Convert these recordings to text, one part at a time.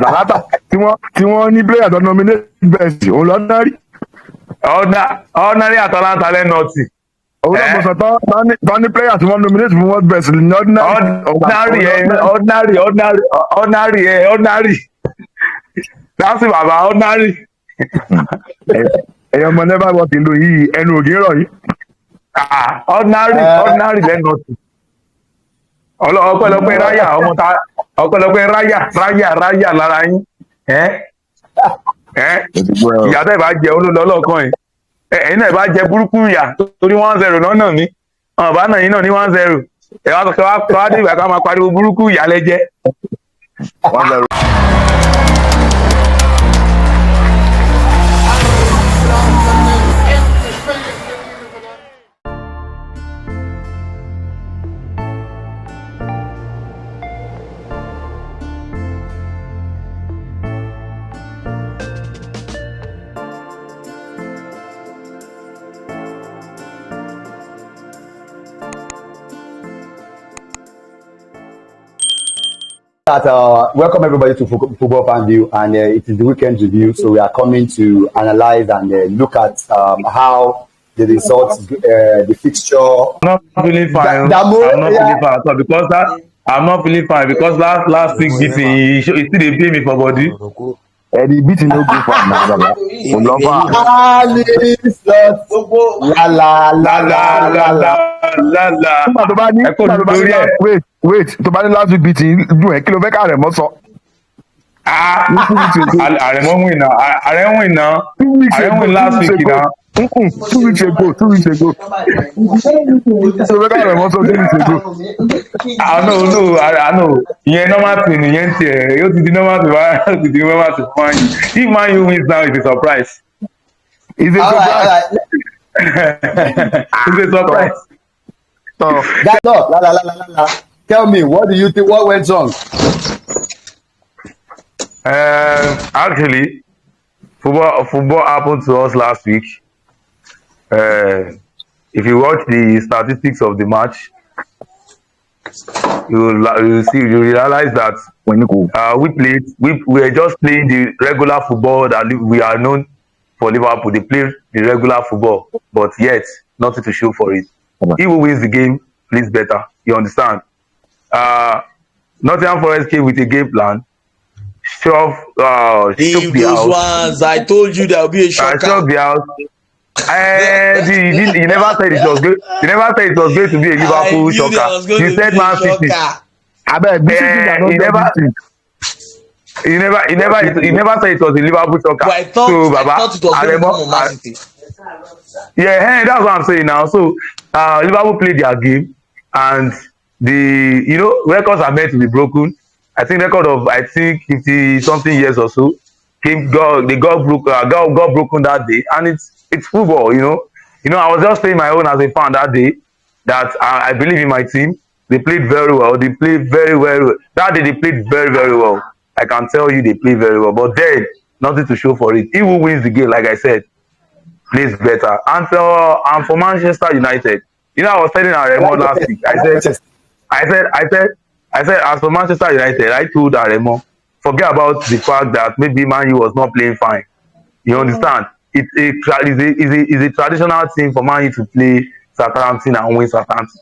Làlátà tí wọ́n ní player tó nominate best òun lọ́nàrí. Ordinary Atalanta lẹ́nu ọtí. Òun náà mo sọ tán ní player tí wọ́n nominate fún world best ní ordinary. Láti bàbá ordinary. Ẹ̀yọ́ ọmọ never work ìlú yìí ẹnu ògì rọ̀ yìí. Ordinary lẹ́nu ọtí. Ọpẹ́lọpẹ́ ráyà ọmọ ta ọpẹ́lọpẹ́ ráyà lára yín. Ìyá tẹ́ bá jẹ olólọ́lọ́kan yìí. Ẹ̀yin náà bá jẹ burúkú ìyà torí 1-0 náà ní ọ̀bá náà yín náà ní 1-0 ẹ̀ wá sọ wá dé ìgbà ká máa pariwo burúkú ìyà lẹ́jẹ́ 1-0. Welcome everybody to Footballfanview, and it is the weekend review. So we are coming to analyze and look at how the results, the fixture. I'm not feeling fine. I'm not feeling fine because last week beating, he still dey play me for body. The beating no go for now, Wait, tó bá ní last week beating dùn ẹ́ kí ló fẹ́ ká Àrẹ̀mọ sọ. Àrẹ̀mọ win last week now. 2 weeks ago. Kí ló fẹ́ ká Àrẹ̀mọ sọ 2 weeks ago. I know. Ìyẹn normal thing ìyẹn tiẹ̀ yóò ti di normal thing wá ti di normal thing fún Man U. If Man U wins now, it's a surprise. It's a surprise. It's a surprise. Tell me, what do you think? What went wrong? Actually, football happened to us last week. If you watch the statistics of the match, you realize that we were just playing the regular football that we are known for Liverpool. They play the regular football, but yet nothing to show for it. He who wins the game plays better. You understand? Nottingham Forest came with a game plan. Shook the house. Ones, I told you there will be a shocker. Shook the house. He never said it was good. He never said it was going to be a Liverpool shocker. You said Man City. He never said it was a Liverpool shocker. But I thought it was going to be Man City. Yeah, that's what I'm saying now. So Liverpool played their game, and the records are meant to be broken. I think record of 50 something years or so got broken that day, and it's football. I was just saying my own as a fan that day that I believe in my team. They played very well. They played very well. That day they played very, very well. I can tell you they played very well. But then nothing to show for it. He who wins the game, like I said, plays better. And for Manchester United, I was telling Àrẹ̀mọ last week. I said, as for Manchester United, I told Àrẹ̀mọ, forget about the fact that maybe Man U was not playing fine. You understand? It's a traditional thing for Man U to play Southampton and win Southampton.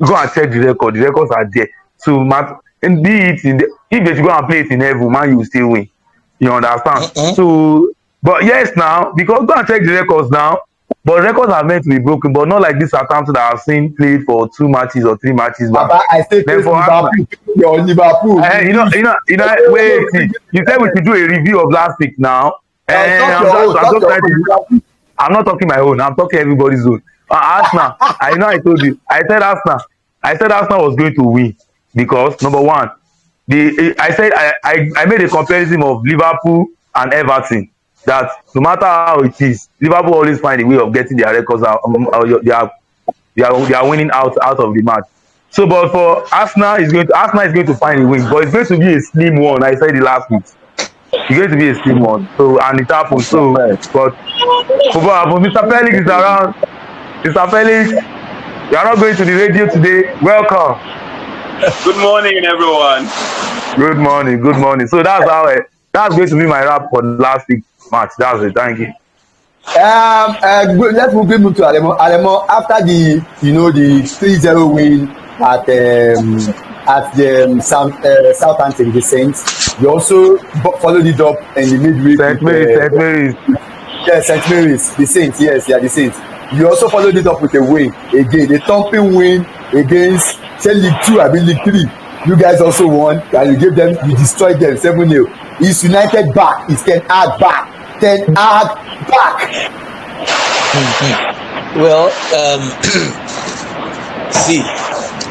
Go and check the record. The records are there. So, if they should go and play it in heaven, Man U will still win. You understand? So, but yes, now, because go and check the records now. But records are meant to be broken, but not like this Southampton that I've seen played for 2 matches or 3 matches. Baba, I say Liverpool. Wait. You said we should do a review of last week now. I'm not talking my own. I'm talking everybody's own. Arsenal. I told you. I said Arsenal was going to win because number one, I made a comparison of Liverpool and Everton. That no matter how it is, Liverpool always find a way of getting their records out. They are winning out of the match. So, but for Arsenal is going to find a win, but it's going to be a slim one. I said it last week. It's going to be a slim one. So, and it happened. So, but Mr. Felix is around. Mr. Felix, you are not going to the radio today. Welcome. Good morning, everyone. Good morning. So that's That's going to be my wrap for last week match. That's it. Thank you. Let's move to Alemo. Alemo, after the 3-0 win at the Southampton, the Saints, you also followed it up in the midweek. St. Mary's. Yes, St. Mary's, the Saints. Yes, yeah, the Saints. You also followed it up with a win again, a thumping win against League 2, I mean League 3. You guys also won, and you destroyed them 7-0. It's United back. It's Ten Hag back. Ten Hag back. Well, see,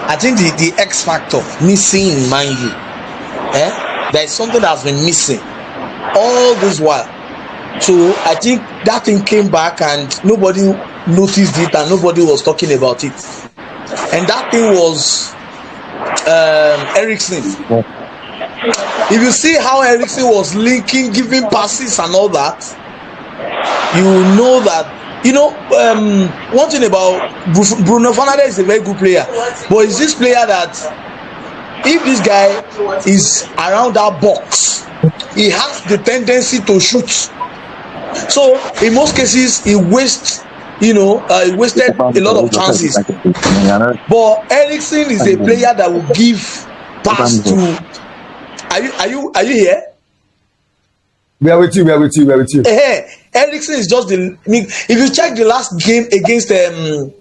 I think the X factor missing in Man U, there is something that's been missing all this while. So I think that thing came back and nobody noticed it and nobody was talking about it. And that thing was Eriksen. If you see how Eriksen was linking, giving passes and all that, you know that, one thing about Bruno Fernandes is a very good player, but is this player that if this guy is around that box, he has the tendency to shoot. So in most cases, he wasted a lot of chances. But Eriksen is a player that will give pass to. Are you here? We are with you. Eriksen is just if you check the last game against the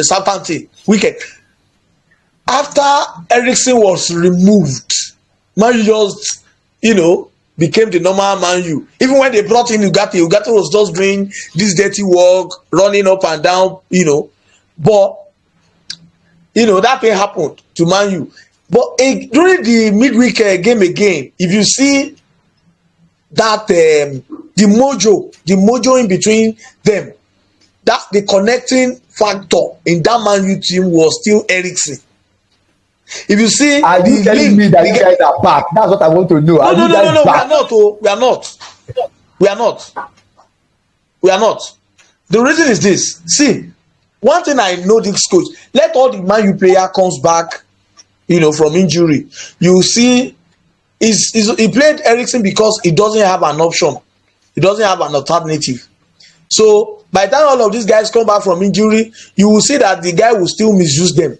Southampton weekend, after Eriksen was removed, Man U just became the normal Man U. Even when they brought in Ugarte was just doing this dirty work, running up and down, But that thing happened to Man U. But during the midweek game again, if you see that the mojo in between them, that the connecting factor in that Man U team was still Eriksen. If you see, are you telling me that you guys are back? That's what I want to know. No. We are not. The reason is this. See, one thing I know this coach, let all the Man U player comes back, from injury. You see, he played Eriksen because he doesn't have an option. He doesn't have an alternative. So by the time all of these guys come back from injury, you will see that the guy will still misuse them.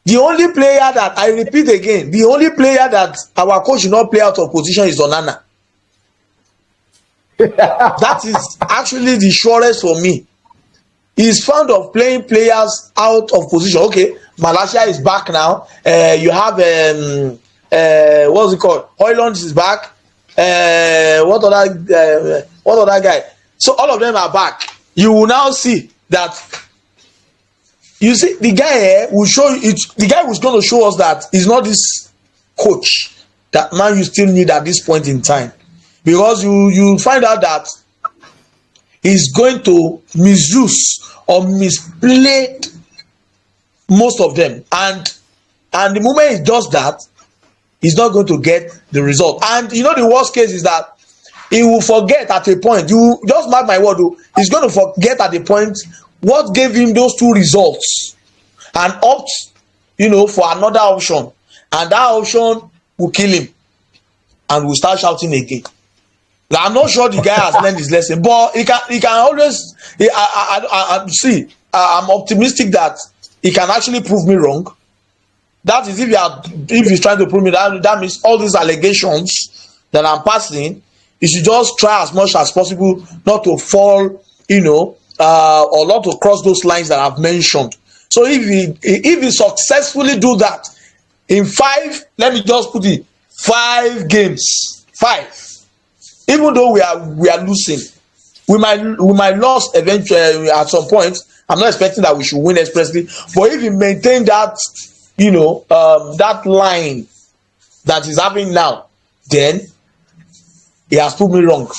The only player that, I repeat again, the only player that our coach should not play out of position is Onana. That is actually the surest for me. He's fond of playing players out of position. Okay, Malaysia is back now. You have what's it called? Højlund is back. What other guy? So all of them are back. You will now see that. You see, the guy will show you. The guy was going to show us that he's not this coach that Man you still need at this point in time, because you find out that he's going to misuse or misplay most of them, and the moment he does that, he's not going to get the result. And the worst case is that he will forget at a point. You just mark my word, he's going to forget at a point what gave him those two results and opt for another option, and that option will kill him and will start shouting again. I'm not sure the guy has learned his lesson, but he can always I'm optimistic that he can actually prove me wrong. That is, if he's trying to prove me, that means all these allegations that I'm passing, you should just try as much as possible not to fall, or not to cross those lines that I've mentioned. So if he successfully do that in 5, let me just put it, 5 games, 5. Even though we are losing, we might lose eventually at some point. I'm not expecting that we should win expressly, but if he maintain that, that line that he's having now, then he has proved me wrong.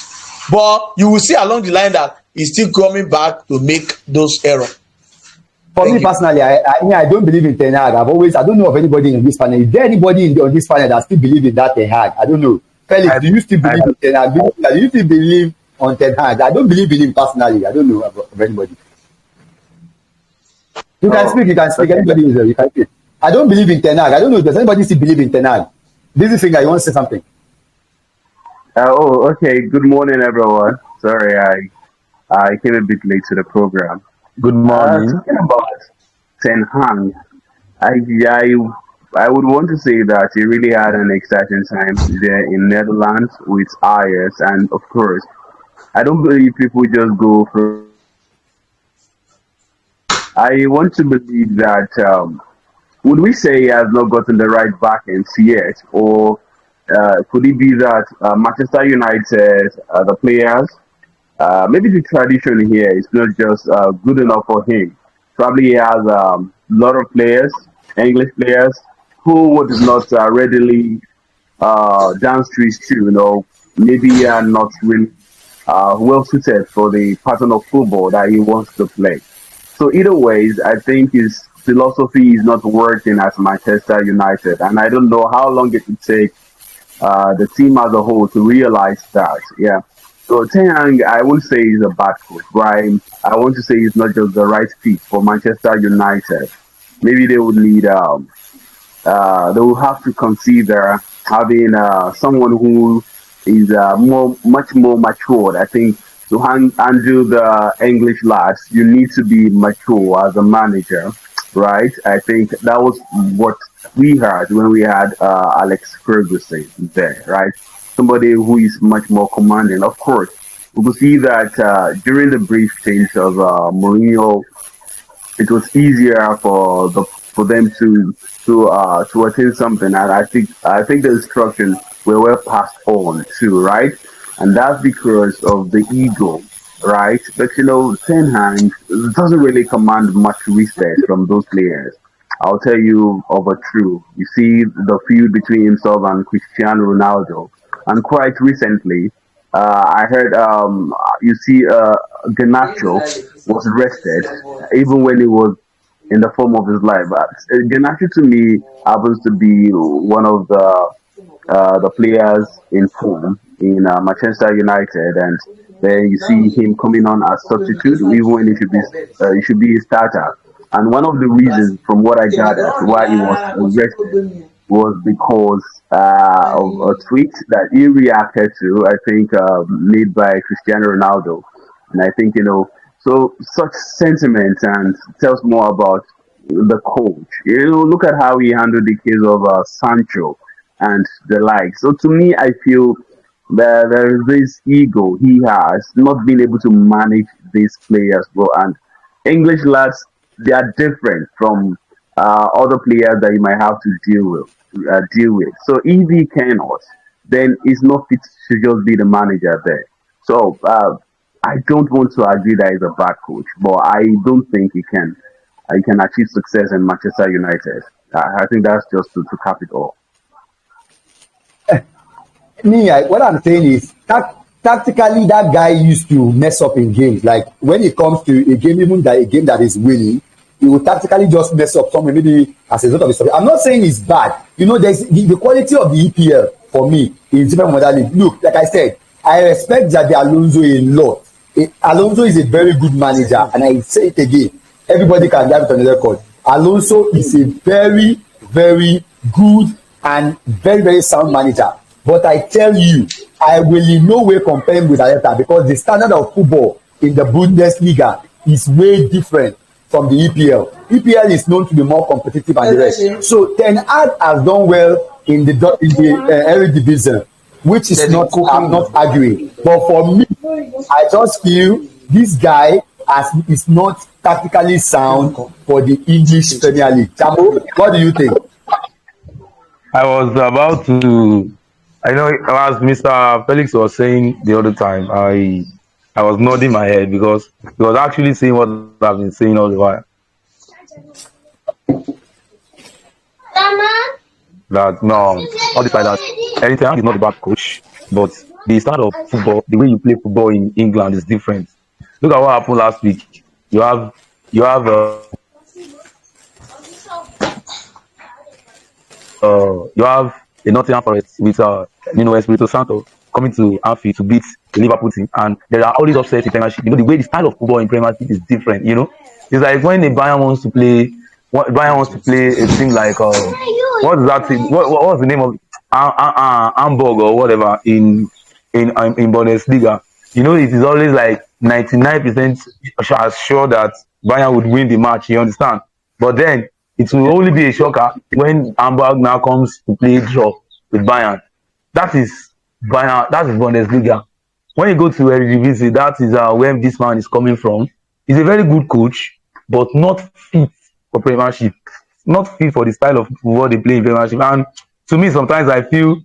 But you will see along the line that he's still coming back to make those errors. For me personally, I don't believe in Ten Hag. I don't know of anybody in this panel. Is there anybody on this panel that still believes in that Ten Hag? I don't know. Felix, do you still believe in Ten Hag? Do you still believe on Ten Hag? I don't believe in him personally. I don't know of anybody. You can speak. Anybody is there. You can speak. I don't believe in Ten Hag. I don't know. Does anybody still believe in Ten Hag? This is Finger. You want to say something? Okay. Good morning, everyone. Sorry, I came a bit late to the program. Good morning. Talking about Ten Hag, I I I would want to say that he really had an exciting time there in Netherlands with Ajax, and of course, I don't believe people just go from I want to believe that would we say he has not gotten the right backends yet, or could it be that Manchester United, the players, maybe the tradition here is not just good enough for him. Probably he has a lot of players, English players, who would not readily dance to his tune, or maybe are not really well suited for the pattern of football that he wants to play. So either ways, I think his philosophy is not working at Manchester United, and I don't know how long it will take the team as a whole to realize that. Yeah. So Ten Hag, I won't say he's a bad coach, but I want to say he's not just the right fit for Manchester United. Maybe they would need they will have to consider having someone who is much more matured. I think to handle the English lads, you need to be mature as a manager, right? I think that was what we heard when we had Alex Ferguson there, right? Somebody who is much more commanding. Of course, we could see that during the brief change of Mourinho, it was easier for them to attain something. And I think the instructions were well passed on too, right? And that's because of the ego, right? But Ten Hag doesn't really command much respect from those players. I'll tell you of a truth. You see the feud between himself and Cristiano Ronaldo, and quite recently, I heard you see Ganacho was arrested even when he was in the form of his life. But Ganacho to me happens to be one of the players in form in Manchester United, and then you see him coming on as substitute, even when he should be a starter. And one of the reasons, from what I gathered, why he was arrested was because of a tweet that he reacted to, I think, made by Cristiano Ronaldo. And I think, so such sentiment and tells more about the coach. Look at how he handled the case of Sancho and the like. So to me, I feel that there is this ego he has, not being able to manage these players well. And English lads, they are different from other players that you might have to deal with. So if he cannot, then it's not fit to just be the manager there. So I don't want to agree that he's a bad coach, but I don't think he can achieve success in Manchester United. I think that's just to cap it all. What I'm saying is tactically that guy used to mess up in games. Like when it comes to a game, even that a game that is winning, he will tactically just mess up somewhere, maybe as a result of his. I'm not saying it's bad. There's the quality of the EPL for me is different from other league. Look, like I said, I respect Xabi Alonso a lot. Alonso is a very good manager, and I say it again. Everybody can have it on the record. Alonso is a very, very good and very, very sound manager. But I tell you, I will in no way compare him with Arteta because the standard of football in the Bundesliga is way different from the EPL. EPL is known to be more competitive and the rest. So Ten Hag has done well in the early division, which is not I'm not arguing. But for me, I just feel this guy is not tactically sound for the English Premier League. Jamo, what do you think? I was about to. I know as Mr. Felix was saying the other time, I was nodding my head because he was actually saying what I've been saying all the while. That no, all this like that. Anything is not a bad coach, but the style of football, the way you play football in England is different. Look at what happened last week. You have a Nottingham Forest with Nuno Espirito Santo coming to Anfield to beat the Liverpool team, and there are always upsets in Premiership. The way the style of football in Premiership is different. It's like when a Bayern wants to play. What Bayern wants to play a team like what is that team? What was the name of Hamburg or whatever in in Bundesliga. You know, it is always like 99% sure that Bayern would win the match. You understand? But then it will only be a shocker when Hamburg now comes to play draw with Bayern. That is Bayern. That is Bundesliga. When you go to Eredivisie, that is where this man is coming from. He's a very good coach, but not fit for Premiership. Not fit for the style of football they play in Premiership. And to me, sometimes I feel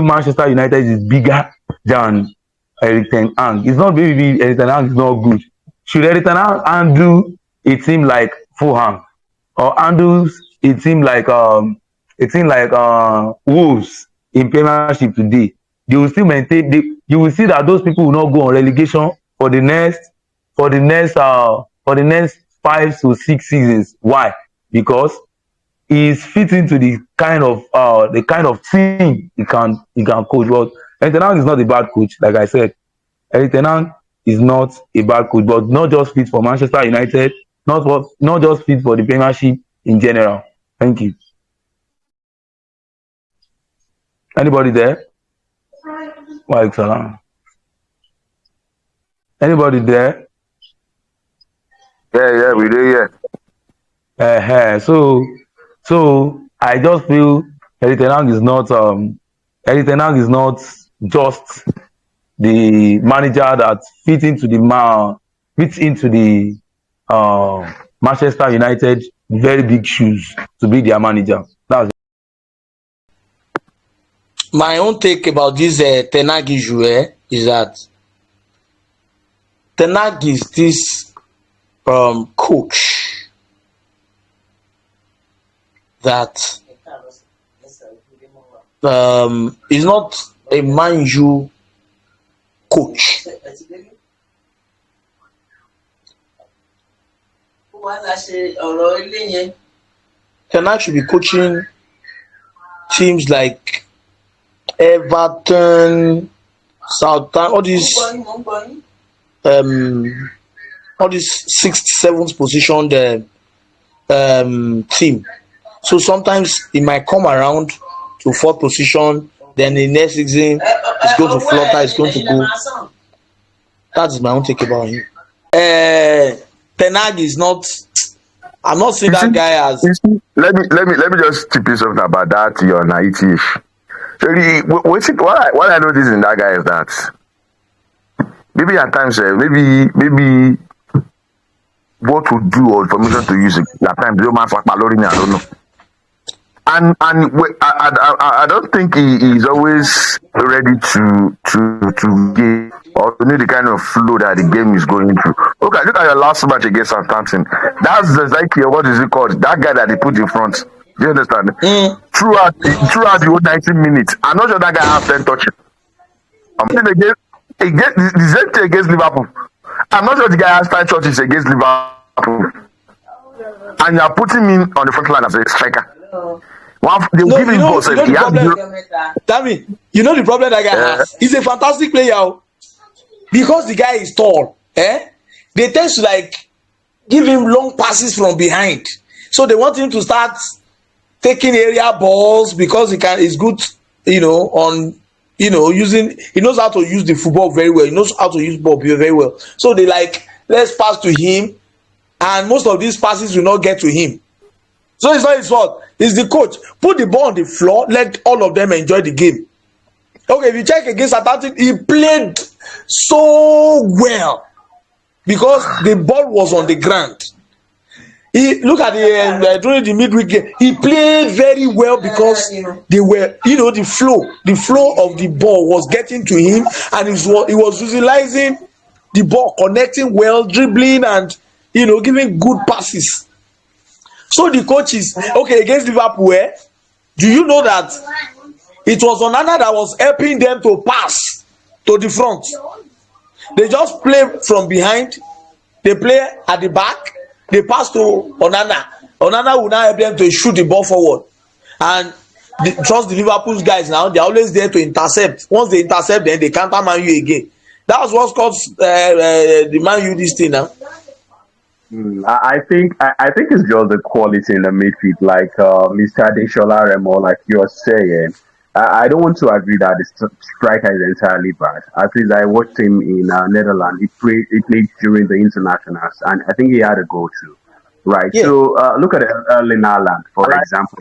Manchester United is bigger than Eric Ten Hag. It's not maybe Eric Ten Hag is not good. Should Eric Ten Hag handle a team like Fulham or handle a team like Wolves in Premiership today, they will still maintain. You will see that those people will not go on relegation for the next 5 to 6 seasons. Why? Because he's fit into the kind of team he can coach. But Eric Ten Hag is not a bad coach, like I said. Eric Ten Hag is not a bad coach, but not just fit for Manchester United, not just fit for the Premiership in general. Thank you. Anybody there? Anybody there? Yeah, we do, yeah. So I just feel Eric Ten Hag is not just the manager that fits into the Manchester United very big shoes to be their manager. That's My own take about this Ten Hag issue is that Ten Hag is this coach that is not a Man U coach. Ten Hag should be coaching teams like Everton, Southampton, all these 6th, 7th position team. So sometimes he might come around to 4th position, then the next season he's going to flutter, he's going to go. That is my own take about him. Ten Hag is not. I'm not saying that guy as. Let me just tip you something about that. Your native. Really, what I notice in that guy is that maybe at times, maybe what to do or information to use at times, I don't know. And I don't think he is always ready to give or to know the kind of flow that the game is going through. Okay, look at your last match against Southampton. That's exactly what is it called? That guy that they put in front. Do you understand? Throughout the whole 90 minutes, I'm not sure that guy has 10 touches. I'm thinking against the same thing against Liverpool. I'm not sure the guy has 5 touches against Liverpool. And you're putting him on the front line as a striker. They will give him balls. You know the problem that guy has? He's a fantastic player. Because the guy is tall, they tend to like give him long passes from behind. So they want him to start taking area balls because he's good, on using, he knows how to use the football very well. He knows how to use ball very well. So they like, let's pass to him, and most of these passes will not get to him. So it's not his fault. It's the coach. Put the ball on the floor, let all of them enjoy the game. Okay, if you check against Atlantic, he played so well because the ball was on the ground. Look at during the midweek game, he played very well because they were, the flow of the ball was getting to him, and he was utilizing the ball, connecting well, dribbling, and giving good passes. So the coach is okay against Liverpool. Do you know that it was Onana that was helping them to pass to the front? They just play from behind, they play at the back, they pass to Onana. Onana will now help them to shoot the ball forward. And trust the Liverpool guys now, they're always there to intercept. Once they intercept, then they counter Man U again. That was what's called the Man U this thing now. I think it's just the quality in the midfield, like Mr. Deshola Remo, like you're saying. I don't want to agree that the striker is entirely bad. At least I watched him in Netherlands. He played during the internationals, and I think he had a goal too. Right. Yeah. So look at Erling Haaland, for example.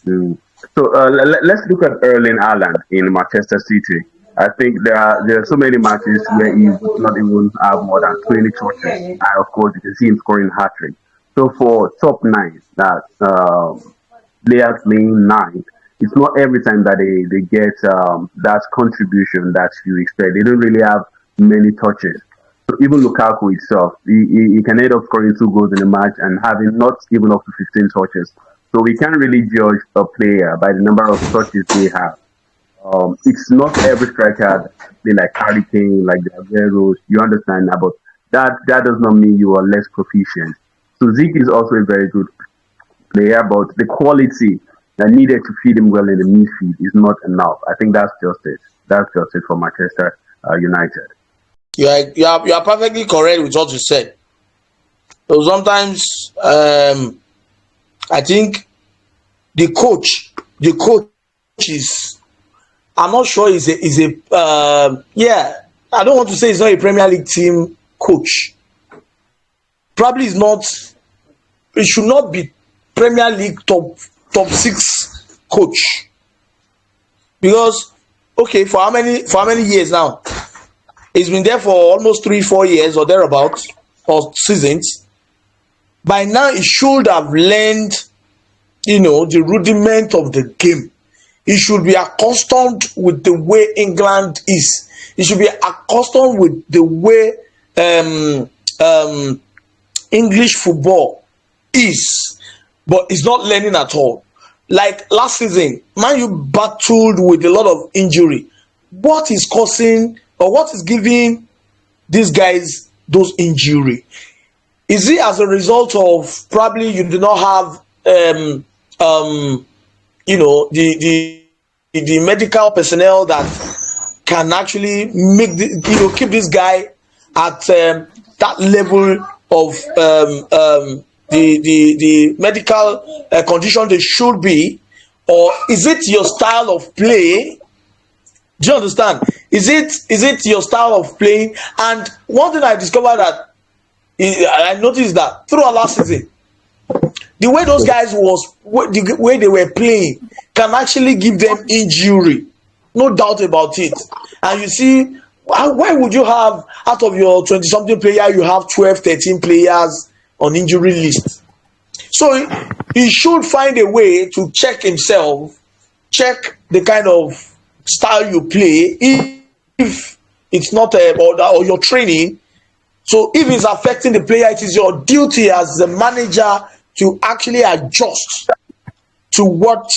Mm. So let's look at Erling Haaland in Manchester City. I think there are so many matches where he would not even have more than 20 touches, and of course you can see him scoring hat trick. So for top nine, that players playing nine, it's not every time that they get that contribution that you expect. They don't really have many touches. So even Lukaku itself, he can end up scoring 2 goals in a match and having not even up to 15 touches. So we can't really judge a player by the number of touches they have. It's not every striker that play like Harry Kane, like the Agueros. You understand that, but that does not mean you are less proficient. So Zeke is also a very good player, but the quality that needed to feed him well in the midfield is not enough. I think that's just it. That's just it for Manchester United. You are perfectly correct with what you said. So sometimes I think the coach is, I'm not sure is a yeah, I don't want to say it's not a Premier League team coach. Probably is not. It should not be Premier League top 6 coach, because okay, for how many years now? He's been there for almost 3-4 years or thereabout, or seasons. By now he should have learned, the rudiment of the game. He should be accustomed with the way England is. He should be accustomed with the way English football is, but he's not learning at all. Like last season, Man U battled with a lot of injury. What is causing, or what is giving these guys those injury? Is it as a result of probably you do not have the medical personnel that can actually make keep this guy at that level of the medical condition they should be? Or is it your style of play? Do you understand? Is it your style of playing? And one thing I discovered that I noticed that throughout last season, the way those guys the way they were playing can actually give them injury, no doubt about it. And you see, why would you have, out of your 20-something player, you have 12-13 players on injury list? So he should find a way to check himself, check the kind of style you play, if it's not or your training. So if it's affecting the player, it is your duty as the manager to actually adjust to what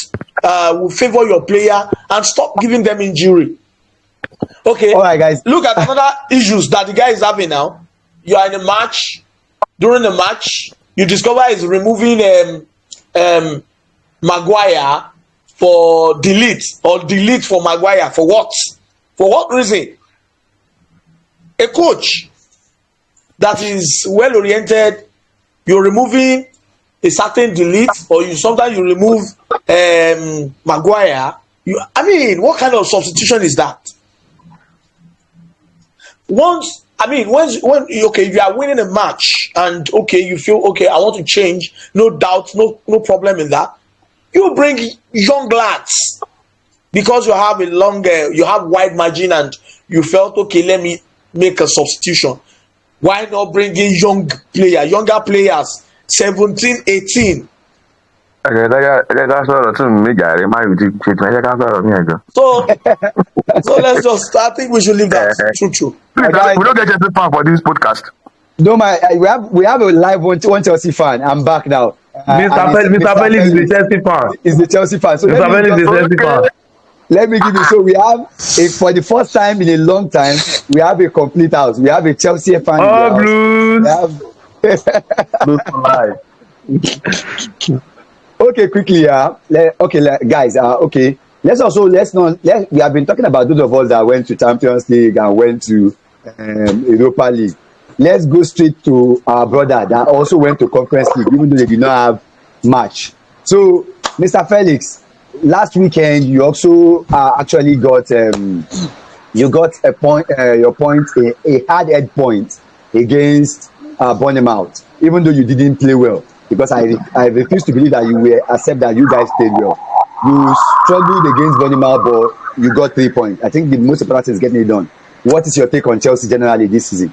will favor your player and stop giving them injury. Okay. All right, guys. Look at another issues that the guy is having now. You are in a match. During the match, you discover he's removing Maguire for delete, or delete for Maguire. For what? For what reason? A coach that is well oriented, you're removing a certain delete, or sometimes you remove Maguire. What kind of substitution is that? When if you are winning a match and you feel I want to change, no doubt, no problem in that. You bring young lads because you have you have wide margin, and you felt let me make a substitution. Why not bring in younger players, 17, 18? So let's just. I think we should leave that. True. We don't get Chelsea fan for this podcast. No, we have a live one Chelsea fan. I'm back now. Mr. Belly is the Chelsea fan. Is the Chelsea fan. So Mr. Belly is the Chelsea fan. Let me give you. So we have for the first time in a long time, we have a complete house. We have a Chelsea fan. Oh, Blues. Blues for life. Okay, quickly, guys. We have been talking about those of us that went to Champions League and went to Europa League. Let's go straight to our brother that also went to Conference League, even though they did not have match. So, Mr. Felix, last weekend you also actually got you got a point, your point, a hard head point against Bournemouth, even though you didn't play well. Because I refuse to believe that you will accept that you guys played well. You struggled against Bournemouth, but you got 3 points. I think the most important thing is getting it done. What is your take on Chelsea generally this season?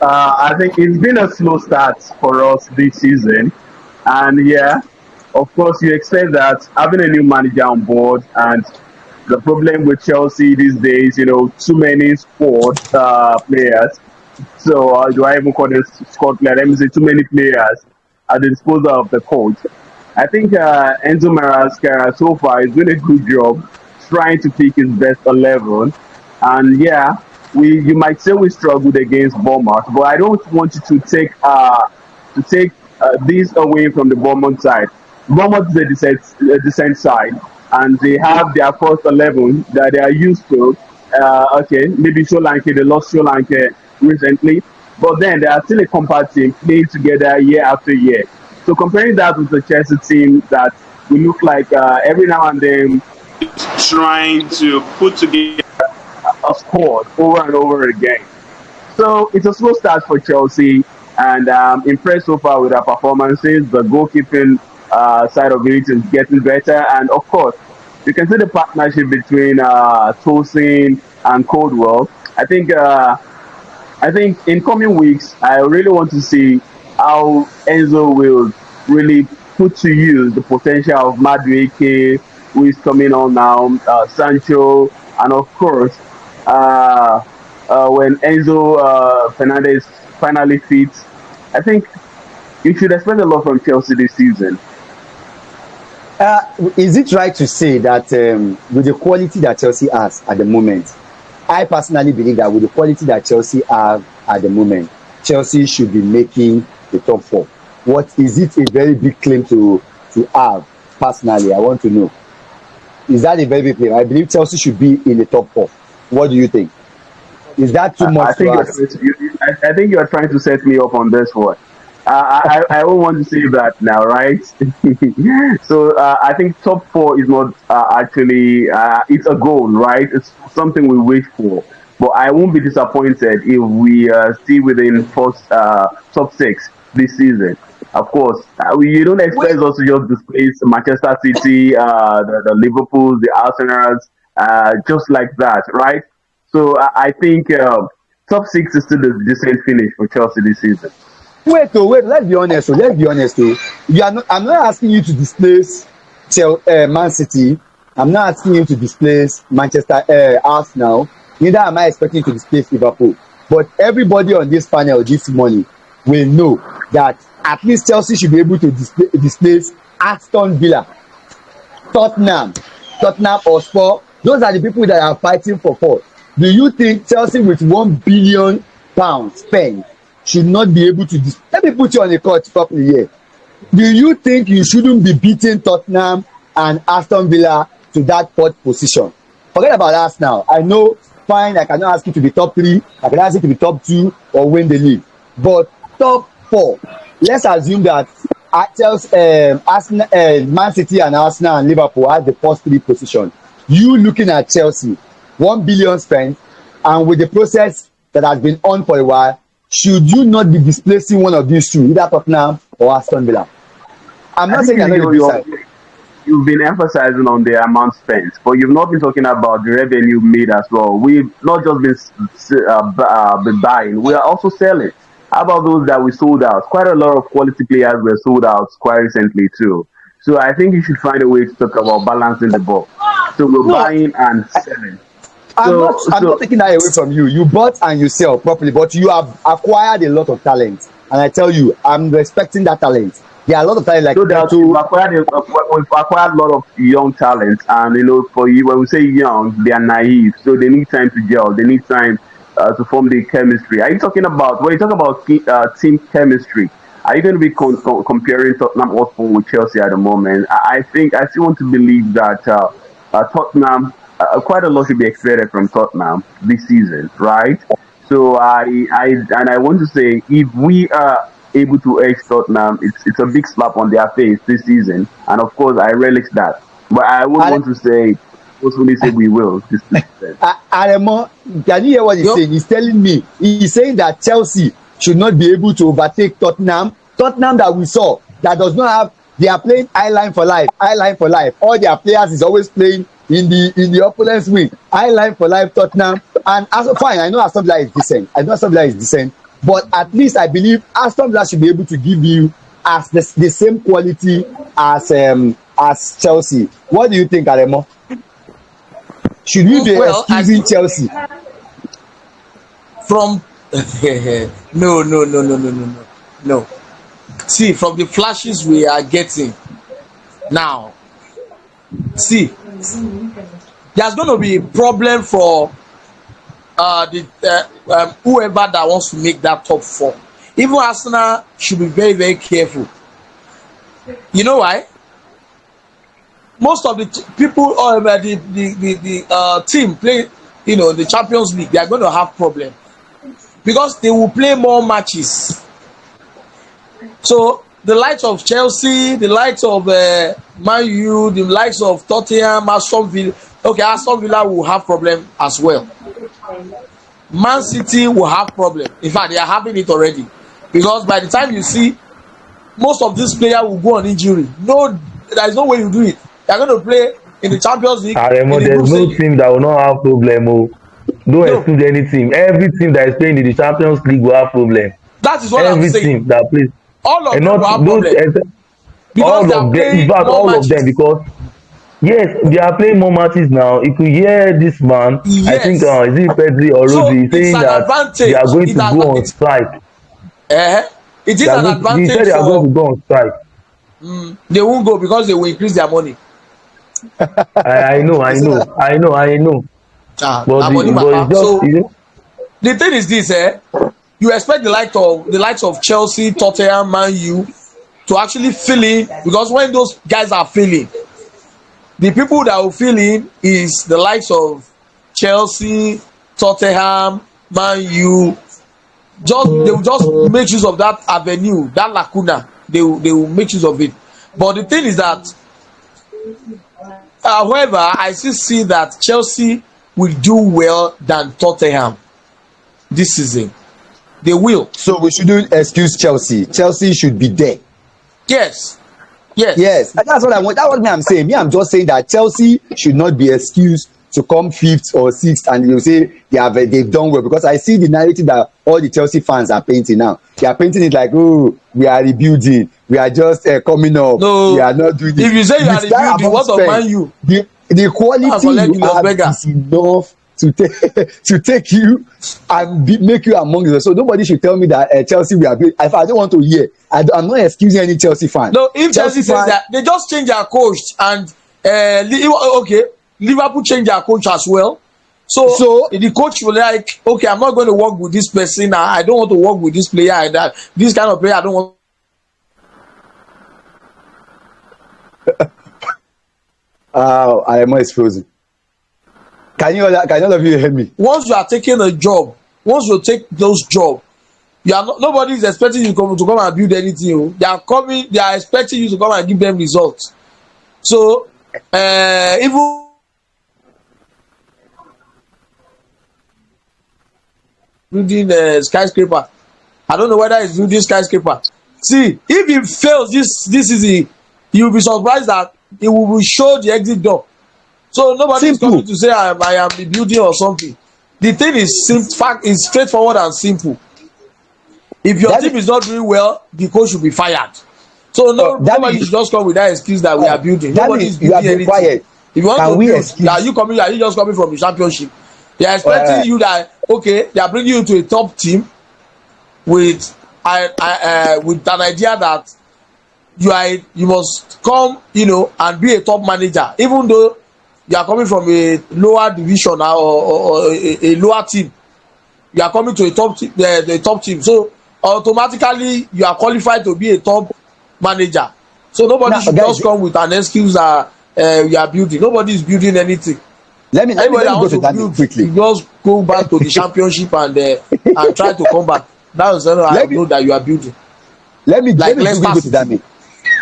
I think it's been a slow start for us this season, and yeah, of course, you expect that having a new manager on board, and the problem with Chelsea these days, too many squad players. So do I even call this squad player? Let me say too many players at the disposal of the coach. I think Enzo Maresca so far is doing a good job trying to pick his best 11. And yeah, we you might say we struggled against Bournemouth, but I don't want you to take this away from the Bournemouth side. Bournemouth is a decent side, and they have their first 11 that they are used to. Okay, maybe Sri Lanka, they lost Sri Lanka recently, but then they are still a compact team playing together year after year. So comparing that with the Chelsea team that we look like every now and then trying to put together a squad over and over again. So it's a slow start for Chelsea, and I'm impressed so far with our performances. The goalkeeping side of it is getting better, and of course, you can see the partnership between Tosin and Coldwell. I think in coming weeks, I really want to see how Enzo will really put to use the potential of Madueke, who is coming on now, Sancho, and of course, uh, when Enzo Fernandez finally fits, I think you should expect a lot from Chelsea this season. Uh, is it right to say that with the quality that Chelsea has at the moment, I personally believe that with the quality that Chelsea have at the moment, Chelsea should be making the top four. What is it a very big claim to have? Personally, I want to know. Is that a very big claim? I believe Chelsea should be in the top four. What do you think? Is that too I much to think ask? I think you're trying to set me up on this one. I don't want to say that now, right? So I think top four is not actually it's a goal, right? It's something we wish for. But I won't be disappointed if we stay within first top six this season. Of course, you don't expect Wait, us to just displace Manchester City, the Liverpool, the Arsenals, just like that, right? So I think top six is still a decent finish for Chelsea this season. wait. Let's be honest. Let's be honest. You are not. I'm not asking you to displace Man City. I'm not asking you to displace Manchester Arsenal. Neither am I expecting you to displace Liverpool. But everybody on this panel this morning will know that at least Chelsea should be able to displace Aston Villa, Tottenham, Tottenham Hotspur. Those are the people that are fighting for fourth. Do you think Chelsea with £1 billion spent should not be able to let me put you on the court properly here. Do you think you shouldn't be beating Tottenham and Aston Villa to that fourth position? Forget about Arsenal. I know, fine, I cannot ask you to be top three, I can ask you to be top two or win the league. But top four, let's assume that Chelsea, Arsenal, Man City and Arsenal and Liverpool have the first three position. You looking at Chelsea, 1 billion spent, and with the process that has been on for a while, should you not be displacing one of these two, either Tottenham or Aston Villa? I'm I not think saying you're not the big side. you've been emphasizing on the amount spent, but you've not been talking about the revenue made as well. We've not just been buying; we are also selling. How about those that we sold out? Quite a lot of quality players were sold out quite recently too. So I think you should find a way to talk about balancing the ball. So we're No, buying and selling. I'm not. So I'm not so taking that away from you. You bought and you sell properly, but you have acquired a lot of talent, and I tell you, I'm respecting that talent. There are a lot of talent like no doubt Neto. we've acquired a lot of young talent, and for you, when we say young, they are naive, so they need time to gel. They need time to form the chemistry. Are you talking about when you talk about team chemistry? Are you going to be comparing Tottenham Hotspur with Chelsea at the moment? I think I still want to believe that Tottenham, quite a lot should be expected from Tottenham this season, right? So I want to say if we able to edge Tottenham, it's a big slap on their face this season. And of course, I relish that. But I would want to say, forcefully say we will this season. Aremo, can you hear what he's saying? He's telling me, he's saying that Chelsea should not be able to overtake Tottenham. Tottenham that we saw, that does not have, they are playing eye line for life, eye line for life. All their players is always playing in the opponent's wing. Eye line for life, Tottenham. And fine, I know Aston Villa is decent. But at least I believe Aston Villa should be able to give you as the same quality as Chelsea. What do you think, Aremo? Should we be excusing Chelsea? From no. See, from the flashes we are getting now, see, there's going to be a problem for whoever that wants to make that top four. Even Arsenal should be very, very careful. You know why? Most of the people or the team play, the Champions League, they are going to have problem because they will play more matches. So the likes of Chelsea, the likes of Man U, the likes of Tottenham, Aston Villa will have problem as well. Man City will have problem. In fact, they are having it already because by the time you see, most of these players will go on injury. No, there is no way you do it. They are going to play in the Champions League. There's no team that will not have problem. Don't exclude any team. Every team that is playing in the Champions League will have problem. That is what I'm saying. Every team that plays. All of them will have problem. All of them, in fact, all of them, because yes, they are playing more matches now. If you hear this man, yes. I think is it Pedri or Rodri saying that they are going to go on strike. It is an advantage. They said they are going to go on strike. They won't go because they will increase their money. I know. The thing is this, you expect the likes of Chelsea, Tottenham, Man U to actually fill in, because when those guys are filling, the people that will fill in is the likes of Chelsea, Tottenham, Man U. They will just make use of that avenue, that lacuna. They will make use of it. But the thing is that, however, I still see that Chelsea will do well than Tottenham this season. They will. So we shouldn't excuse Chelsea. Chelsea should be there. Yes. And that's what I want. That's what I'm saying. I'm just saying that Chelsea should not be excused to come fifth or sixth, and you say they've done well, because I see the narrative that all the Chelsea fans are painting now. They are painting it like, oh, we are rebuilding, we are just coming up. No, we are not doing it. If you say you are rebuilding, what of Man U? The quality you have is enough to take you and make you among them. So nobody should tell me that Chelsea we are good. If I don't want to hear, I'm not excusing any Chelsea fan. No, if Chelsea says that, they just change their coach, and Liverpool change their coach as well. So the coach will like, okay, I'm not going to work with this person. I don't want to work with this player and that. This kind of player, I don't want. Aremo is frozen. Can all of you hear me? Once you are taking a job, once you take those jobs, nobody is expecting you to come and build anything. They are expecting you to come and give them results. So even building a skyscraper, I don't know whether it's building skyscraper. See, if it fails this season, you will be surprised that it will show the exit door. So nobody is coming to say I am building or something. The thing is straightforward and simple. If your team is not doing well, the coach should be fired. So nobody should just come with that excuse that we are building. Nobody is building anything. Quiet. If you want to build, are you just coming from the championship? They are expecting you that, okay, they are bringing you to a top team with an idea that you must come, and be a top manager, even though you are coming from a lower division or a lower team. You are coming to a top team, the top team. So automatically you are qualified to be a top manager. So nobody should just come with an excuse that you are building. Nobody is building anything. Let me go to that quickly. You just go back to the championship and try to come back. That is I know that you are building. let me Leicester go to Dami.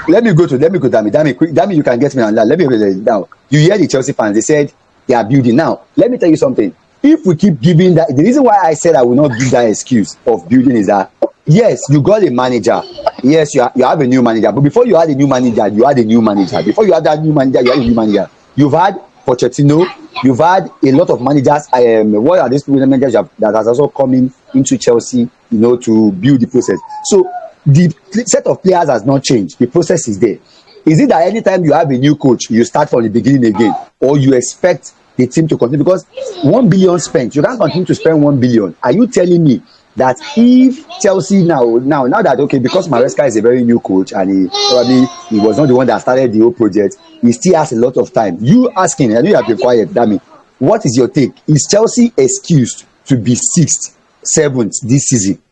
Let me go to Dami. Dami, you can get me on that. Let me now. You hear the Chelsea fans? They said they are building. Now, let me tell you something. If we keep giving that, the reason why I said I will not give that excuse of building is that yes, you got a manager. Yes, you have a new manager. But before you had a new manager, you had a new manager. Before you had that new manager, you had a new manager. You've had Pochettino. You've had a lot of managers. What are these managers that has also come into Chelsea, to build the process? So the set of players has not changed. The process is there. Is it that anytime you have a new coach, you start from the beginning again, or you expect the team to continue? Because 1 billion spent, you can't continue to spend 1 billion. Are you telling me that if Chelsea now that, okay, because Maresca is a very new coach and he was not the one that started the whole project, he still has a lot of time. You asking, I know you have been quiet, Dami, what is your take? Is Chelsea excused to be 6th, 7th this season?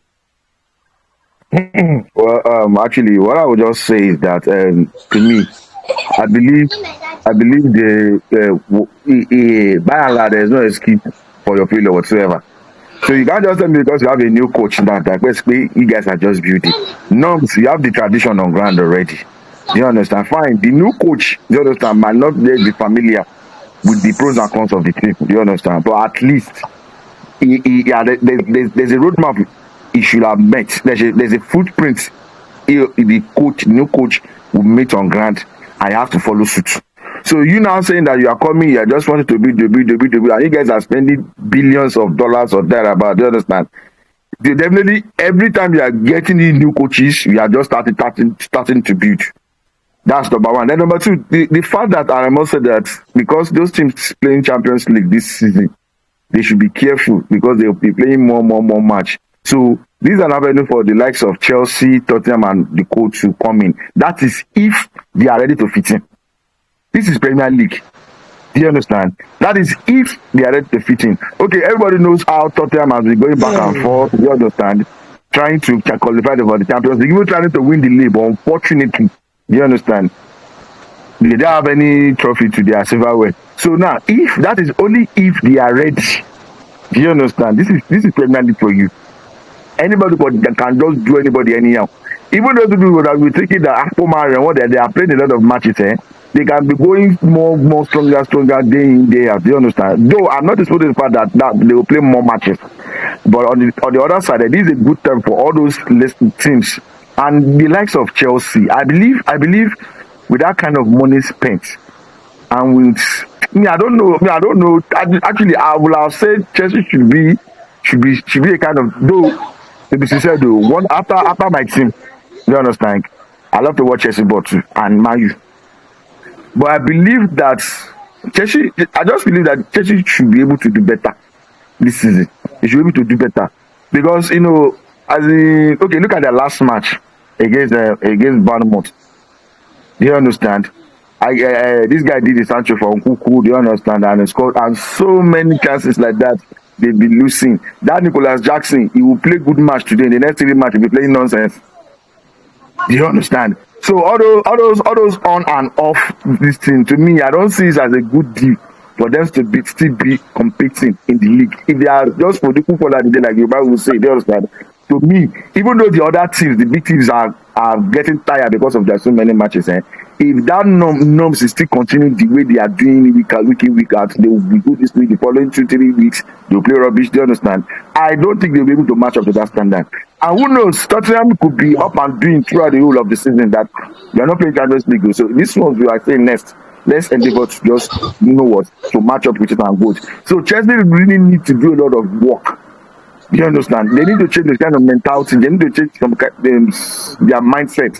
Well, actually, what I would just say is that to me, I believe by and large, there's no excuse for your failure whatsoever. So you can't just tell me because you have a new coach that basically you guys are just building. No, you have the tradition on ground already. Do you understand? Fine. The new coach, do you understand, might not be familiar with the pros and cons of the team. Do you understand? But at least there's a roadmap he should have met. There's a footprint the new coach will meet on ground. I have to follow suit. So you now saying that you are coming here just wanted to build, and you guys are spending billions of dollars or thereabout. Do you understand? Definitely, every time you are getting in new coaches, you are just starting to build. That's number one. Then number two, the fact that I must say that because those teams playing Champions League this season, they should be careful because they will be playing more match. So these are avenue for the likes of Chelsea, Tottenham, and the coach to come in. That is if they are ready to fit in. This is Premier League. Do you understand? That is if they are ready to fit in. Okay, everybody knows how Tottenham has been going back and forth. Do you understand? Trying to qualify for the Champions League, even trying to win the league, but unfortunately, do you understand? They don't have any trophy to their silverware. So now, if that is only if they are ready. Do you understand? This is Premier League for you. Anybody can just do anybody anyhow. Even those people that will take it that Akpomar and what they are playing a lot of matches, they can be going more stronger day in, day out. Do you understand? Though I'm not disputing the fact that they will play more matches. But on the other side, it is a good time for all those teams. And the likes of Chelsea, I believe with that kind of money spent, and with I don't know. Actually, I would have said Chelsea should be a kind of, though to be sincere though, one after my team. Do you understand? I love to watch Chelsea ball too and Man U. But I believe that Chelsea should be able to do better this season. They should be able to do better because look at their last match against Bournemouth. Do you understand? This guy did the Sancho for Nkuku. Do you understand? And he scored, and so many chances like that they've been losing. That Nicholas Jackson, he will play good match today. In the next 3 match, he'll be playing nonsense. Do you understand? So all those on and off this thing, to me, I don't see it as a good deal for them to still be competing in the league. If they are just for the football like you will say, do you understand? To me, even though the other teams, the big teams are getting tired because of there's so many matches, if that norms is still continuing the way they are doing week in, week out, they will be good this week, the following 2-3 weeks, they'll play rubbish. Do you understand? I don't think they'll be able to match up to that standard. And who knows, Tottenham could be up and doing throughout the whole of the season that they are not playing Champions League. So this one we are saying next. Let's endeavor to just to match up with it and go. So Chelsea really need to do a lot of work. Do you understand? They need to change this kind of mentality. They need to change their mindset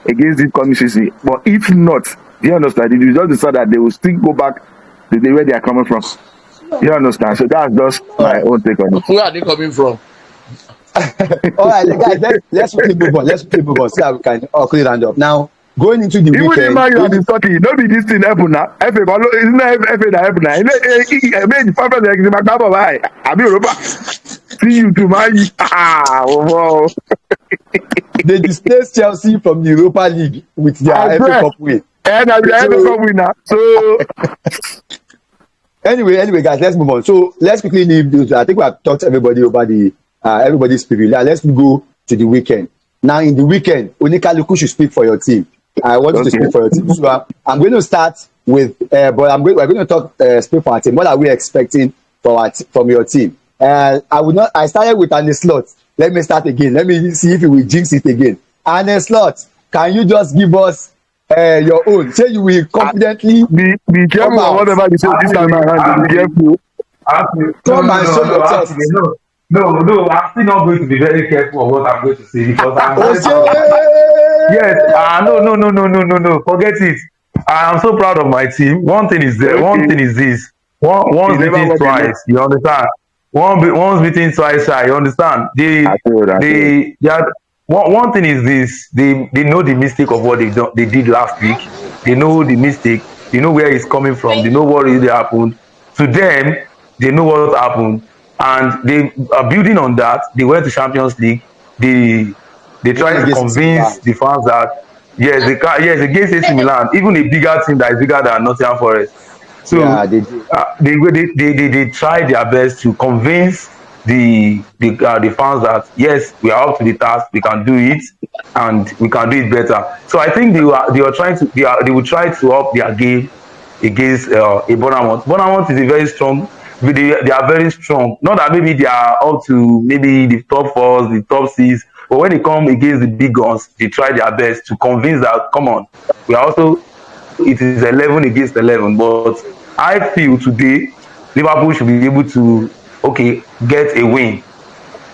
against this coming season. But if not, do you understand? It is just decide that they will still go back to where they are coming from. Do you understand? So that's just my own take on it. Where are they coming from? All right, guys, let's quickly move on. See how we can quickly round up. Now, going into the weekend. Even if you are talking, don't be this thing happen now. Isn't that happen now? See you to my wow. They displaced Chelsea from the Europa League with their FA Cup win. And the FA Cup winner. So anyway, guys, let's move on. So let's quickly leave those. I think we have talked everybody over the everybody's preview. Now let's go to the weekend. Now in the weekend, Onikaluku should speak for your team. I want you to speak for your team. So I'm going to start with, but we're going to talk speak for our team. What are we expecting from your team? I started with Arne Slot. Let me start again. Let me see if you will jinx it again. Arne Slot, can you just give us your own? Say you will confidently Be careful on whatever you say this time around. Be careful. come and show your chest. No, I'm still not going to be very careful of what I'm going to say because I'm very Oh, proud of my yes. No. Forget it. I am so proud of my team. One thing is there. Okay. One thing is this. Once beaten twice. You understand? Once beaten twice shy. You understand? One thing is this. They know the mistake of what they did last week. They know the mistake. They know where it's coming from. They know what really happened. To them, they know what happened, and they are building on that. They went to Champions League. They try to convince the fans that yes, they can, yes, against AC Milan, even a bigger team that is bigger than Nottingham Forest. So Yeah, they do. they try their best to convince the fans that yes, we are up to the task, we can do it, and we can do it better. So I think they are trying to they will try to up their game against a Bournemouth. Bournemouth is a very strong. They are very strong. Not that maybe they are up to maybe the top fours, the top six, but when they come against the big guns, they try their best to convince that come on, we are also it is 11 against 11. But I feel today Liverpool should be able to get a win,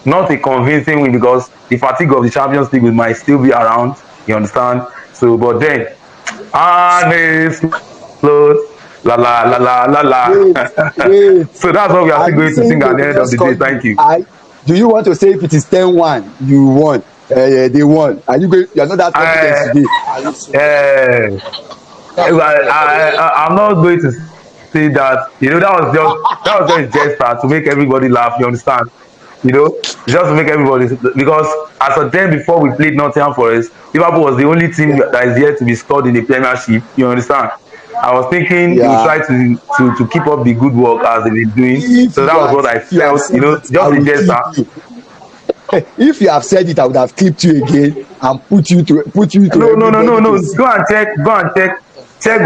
not a convincing win because the fatigue of the Champions League might still be around. You understand? So, but then, la la la la la la. Wait. So that's what we are still going to sing at the end of the day. You? Thank you. Do you want to say if it is 10-1, you won? They won. Are you going? You are not that confident today. I'm not going to say that. You know, that was just gesture to make everybody laugh. You understand? You know, just to make everybody, because as of then before we played Nottingham Forest, Liverpool was the only team that is yet to be scored in the Premiership. You understand? I was thinking they would try to keep up the good work as they've been doing. So that was what I felt. You know, just a gesture. If you have said it, I would have clipped you again and put you to. No. Go and check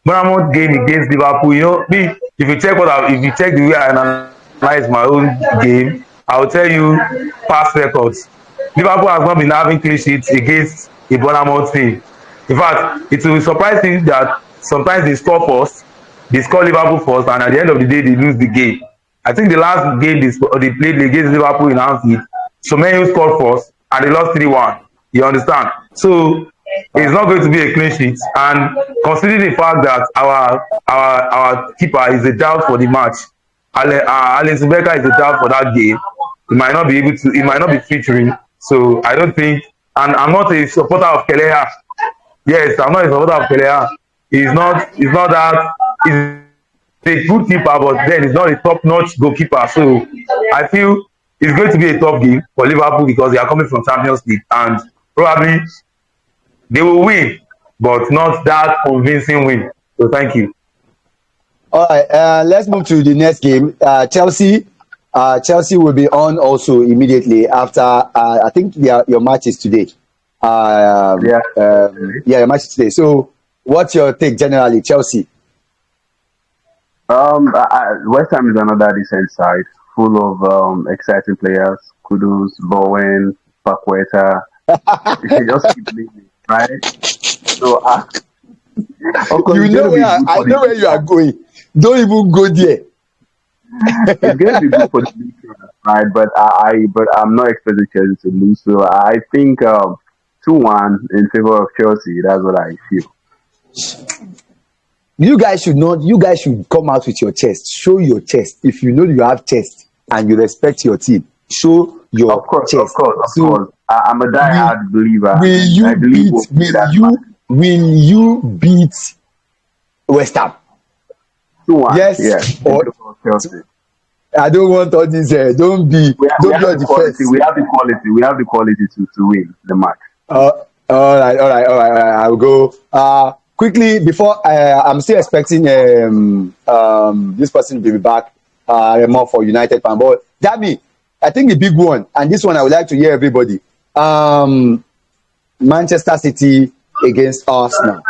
Bournemouth game against Liverpool. You know, if you check the way I analyze my own game, I will tell you past records. Liverpool has not been having clean sheets against a Bournemouth team. In fact, it will surprise you that sometimes they score first, they score Liverpool first, and at the end of the day, they lose the game. I think the last game they played against Liverpool in Anfield, Semenyo scored first, and they lost 3-1. You understand? So it's not going to be a clean sheet. And considering the fact that our keeper is a doubt for the match, Alex Becker is a doubt for that game. He might not be featuring. So I don't think. And I'm not a supporter of Kelleher. Yes, I'm not a supporter of Kelleher. He's not that. He's a good keeper, but then he's not a top-notch goalkeeper. So I feel it's going to be a tough game for Liverpool because they are coming from Champions League and probably they will win, but not that convincing win. So thank you. All right, let's move to the next game. Chelsea will be on also immediately after. I think your match is today. Your match is today. So, what's your take generally, Chelsea? West Ham is another decent side, full of exciting players. Kudus, Bowen, Paqueta. You just keep leaving, right? So, you know where you are going. Don't even go there. It's going to be good for the league, right? But I'm not expecting Chelsea to lose. So I think 2-1 in favor of Chelsea. That's what I feel. You guys should come out with your chest. Show your chest. If you know you have chest and you respect your team, show your chest. Of course. I'm a diehard believer. Will you beat West Ham? 2-1. Yes. Yeah. I don't want all this. Don't be on the fence. We have the quality to win the match. All right. I'll go. Quickly before I'm still expecting this person to be back more for United fan. But Dami, I think the big one, and this one I would like to hear everybody. Manchester City against Arsenal.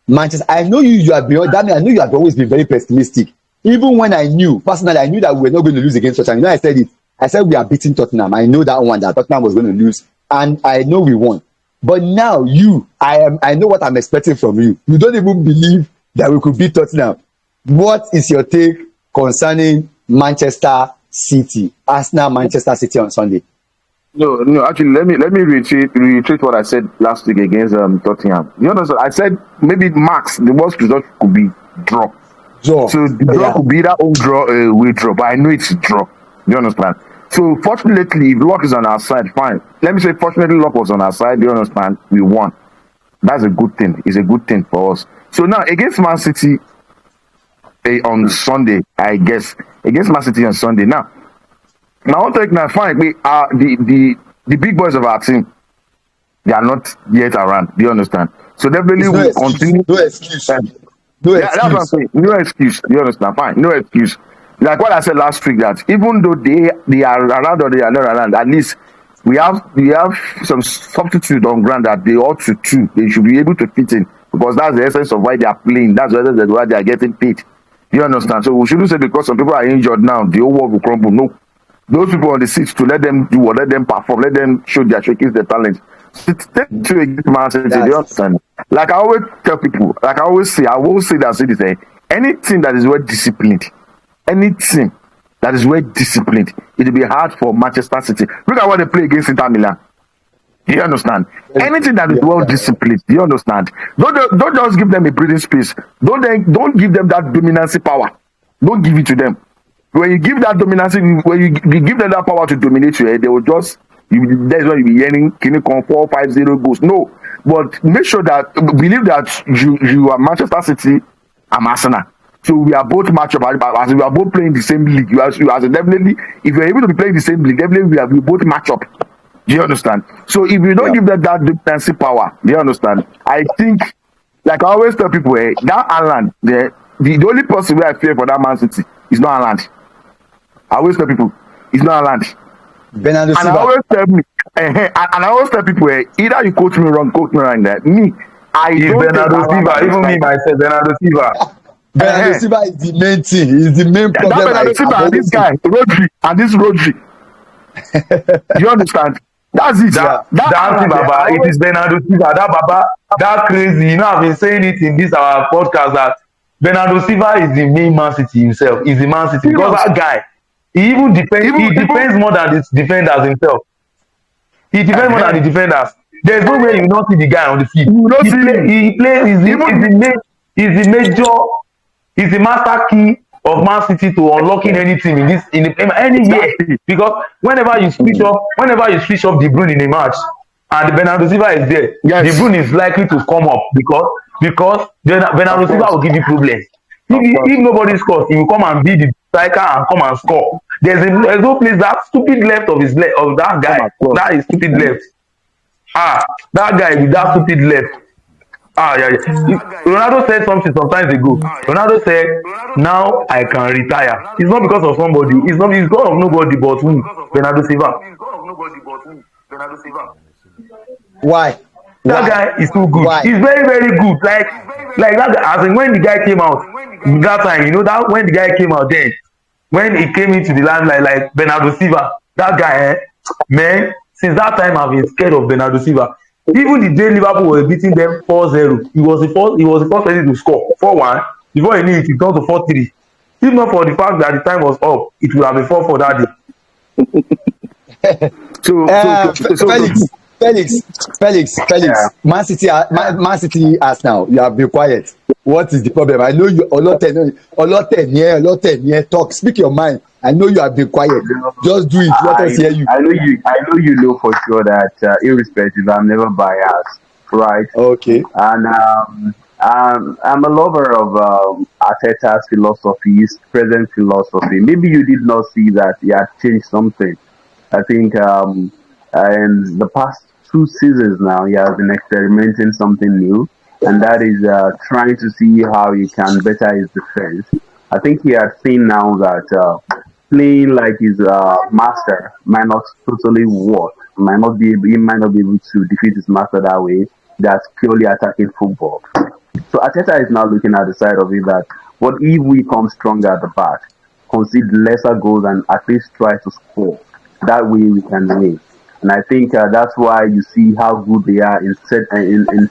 Manchester, I know you have been, that means I know you have always been very pessimistic. Even when I knew, personally, I knew that we were not going to lose against Tottenham. You know, I said it. I said we are beating Tottenham. I know that one, that Tottenham was going to lose. And I know we won. But now I know what I'm expecting from you. You don't even believe that we could beat Tottenham. What is your take concerning Manchester City, Arsenal, Manchester City on Sunday? No. Actually, let me reiterate what I said last week against Tottenham. You understand? I said maybe max the worst result could be draw. So the draw could be that own draw, away draw. But I know it's a draw. You understand? So fortunately, if luck is on our side, fine. Let me say, fortunately, luck was on our side. You understand? We won. That's a good thing. It's a good thing for us. So now against Man City on Sunday, I guess against Man City on Sunday. Now my own take now, fine. We are the big boys of our team. They are not yet around. Do you understand? So definitely we will continue. No excuse. That's what I'm saying. No excuse. You understand? Fine. No excuse. Like what I said last week, that even though they are around or they are not around, at least we have some substitute on ground that they ought to do. They should be able to fit in, because that's the essence of why they are playing. That's the essence of why they are getting paid. You understand? So we shouldn't say because some people are injured now, the whole world will crumble. No. Those people on the seats, to let them do or let them perform, let them showcase their talent. Take to a good Man City, you understand? Like I always tell people, like I always say that City say, anything that is well disciplined, anything that is well disciplined, it will be hard for Manchester City. Look at what they play against Inter Milan. Do you understand? Anything that is well disciplined, do you understand? Don't just give them a breathing space. Don't give them that dominancy power. Don't give it to them. When you give that dominancy, when you give them that power to dominate you, they will just, that's why you'll be hearing Kini Con 4-5-0 goals. No, but make sure that, believe that you are Manchester City, I'm Arsenal. So we are both match up, as we are both playing the same league. You are definitely, if you're able to be playing the same league, definitely we both match up. Do you understand? So if you don't give them that dominancy power, do you understand? I think, like I always tell people, that Haaland, the only person where I fear for that Man City is not Haaland. I always tell people, it's not Haaland. Bernardo Silva. And I always tell people, either you coach me wrong, that me, Bernardo Silva, even me myself, Bernardo Silva. Bernardo Silva is the main thing. He's the main problem. That Bernardo Silva and this guy, Rodri. You understand? That's it. That Baba, it is Bernardo Silva. That Baba, that crazy. You know, I've been saying it in this our podcast that Bernardo Silva is the main Man City himself. He's the Man City, because that guy, he even defends more than the defenders himself. He defends more than the defenders. There's no way you not see the guy on the field. He's the master key of Man City to unlocking any team any year. Because whenever you switch off De Bruyne in a match and Bernardo Silva is there, De Bruyne is likely to come up because Bernardo Silva will give you problems. If nobody scores, he will come and be the striker and come and score. There's no place, that stupid left of that guy. That is stupid left. That guy with that stupid left. Ronaldo said something sometimes ago. Ronaldo said, "Now I can retire." It's not because of somebody. It's because of nobody but who? Bernardo Silva. Why? That guy is too good. Why? He's very, very good. Like that. As in when the guy came out that time, you know that when the guy came out then, when he came into the limelight like Bernardo Silva, that guy, man. Since that time, I've been scared of Bernardo Silva. Even the day Liverpool was beating them 4-0, he was the first person to score 4-1. Before he knew it, he turned to 4-3. If not for the fact that the time was up, it would have been 4-4 that day. Felix. Man City Arsenal. You have been quiet. What is the problem? I know you. Olote, talk. Speak your mind. I know you have been quiet. Just do it. Let us hear you. I know you know for sure that irrespective, I'm never biased, right? Okay. And I'm a lover of Arteta's philosophy, his present philosophy. Maybe you did not see that he had changed something. I think in the past 2 seasons now, he has been experimenting something new, and that is trying to see how he can better his defense. I think he had seen now that playing like his master might not totally work. He might not be able to defeat his master that way. That's purely attacking football. So Ateta is now looking at the side of it that what if we come stronger at the back, concede lesser goals, and at least try to score. That way we can win. And I think that's why you see how good they are in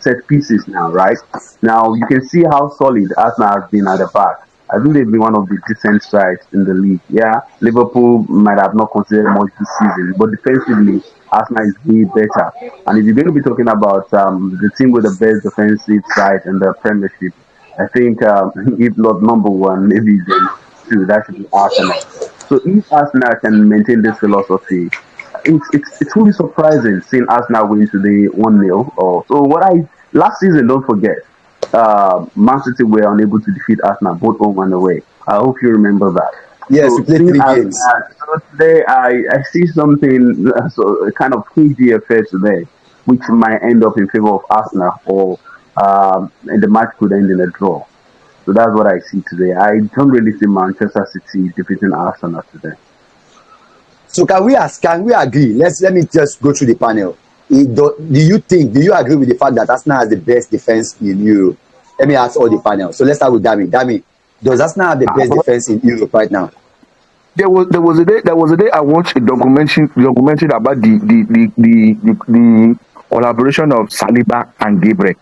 set pieces now, right? Now you can see how solid Arsenal has been at the back. I think they've been one of the decent sides in the league. Yeah, Liverpool might have not considered much this season, but defensively, Arsenal is way better. And if you're going to be talking about the team with the best defensive side in the Premiership, I think if not number one, maybe then two, that should be Arsenal. So if Arsenal can maintain this philosophy, it's really surprising seeing Arsenal win today 1-0. So what I last season, don't forget, Man City were unable to defeat Arsenal both home and away. I hope you remember that. Yes, So we played seeing 3 games. So today I see something so a kind of cagey affair today, which might end up in favor of Arsenal, or and the match could end in a draw. So that's what I see today. I don't really see Manchester City defeating Arsenal today. So can we agree? Let me just go through the panel. Do you agree with the fact that Arsenal has the best defense in Europe? Let me ask all the panel. So let's start with Dami. Dami, does Arsenal have the best defense in Europe right now? There was a day I watched a documentary about the collaboration of Saliba and Gabriel.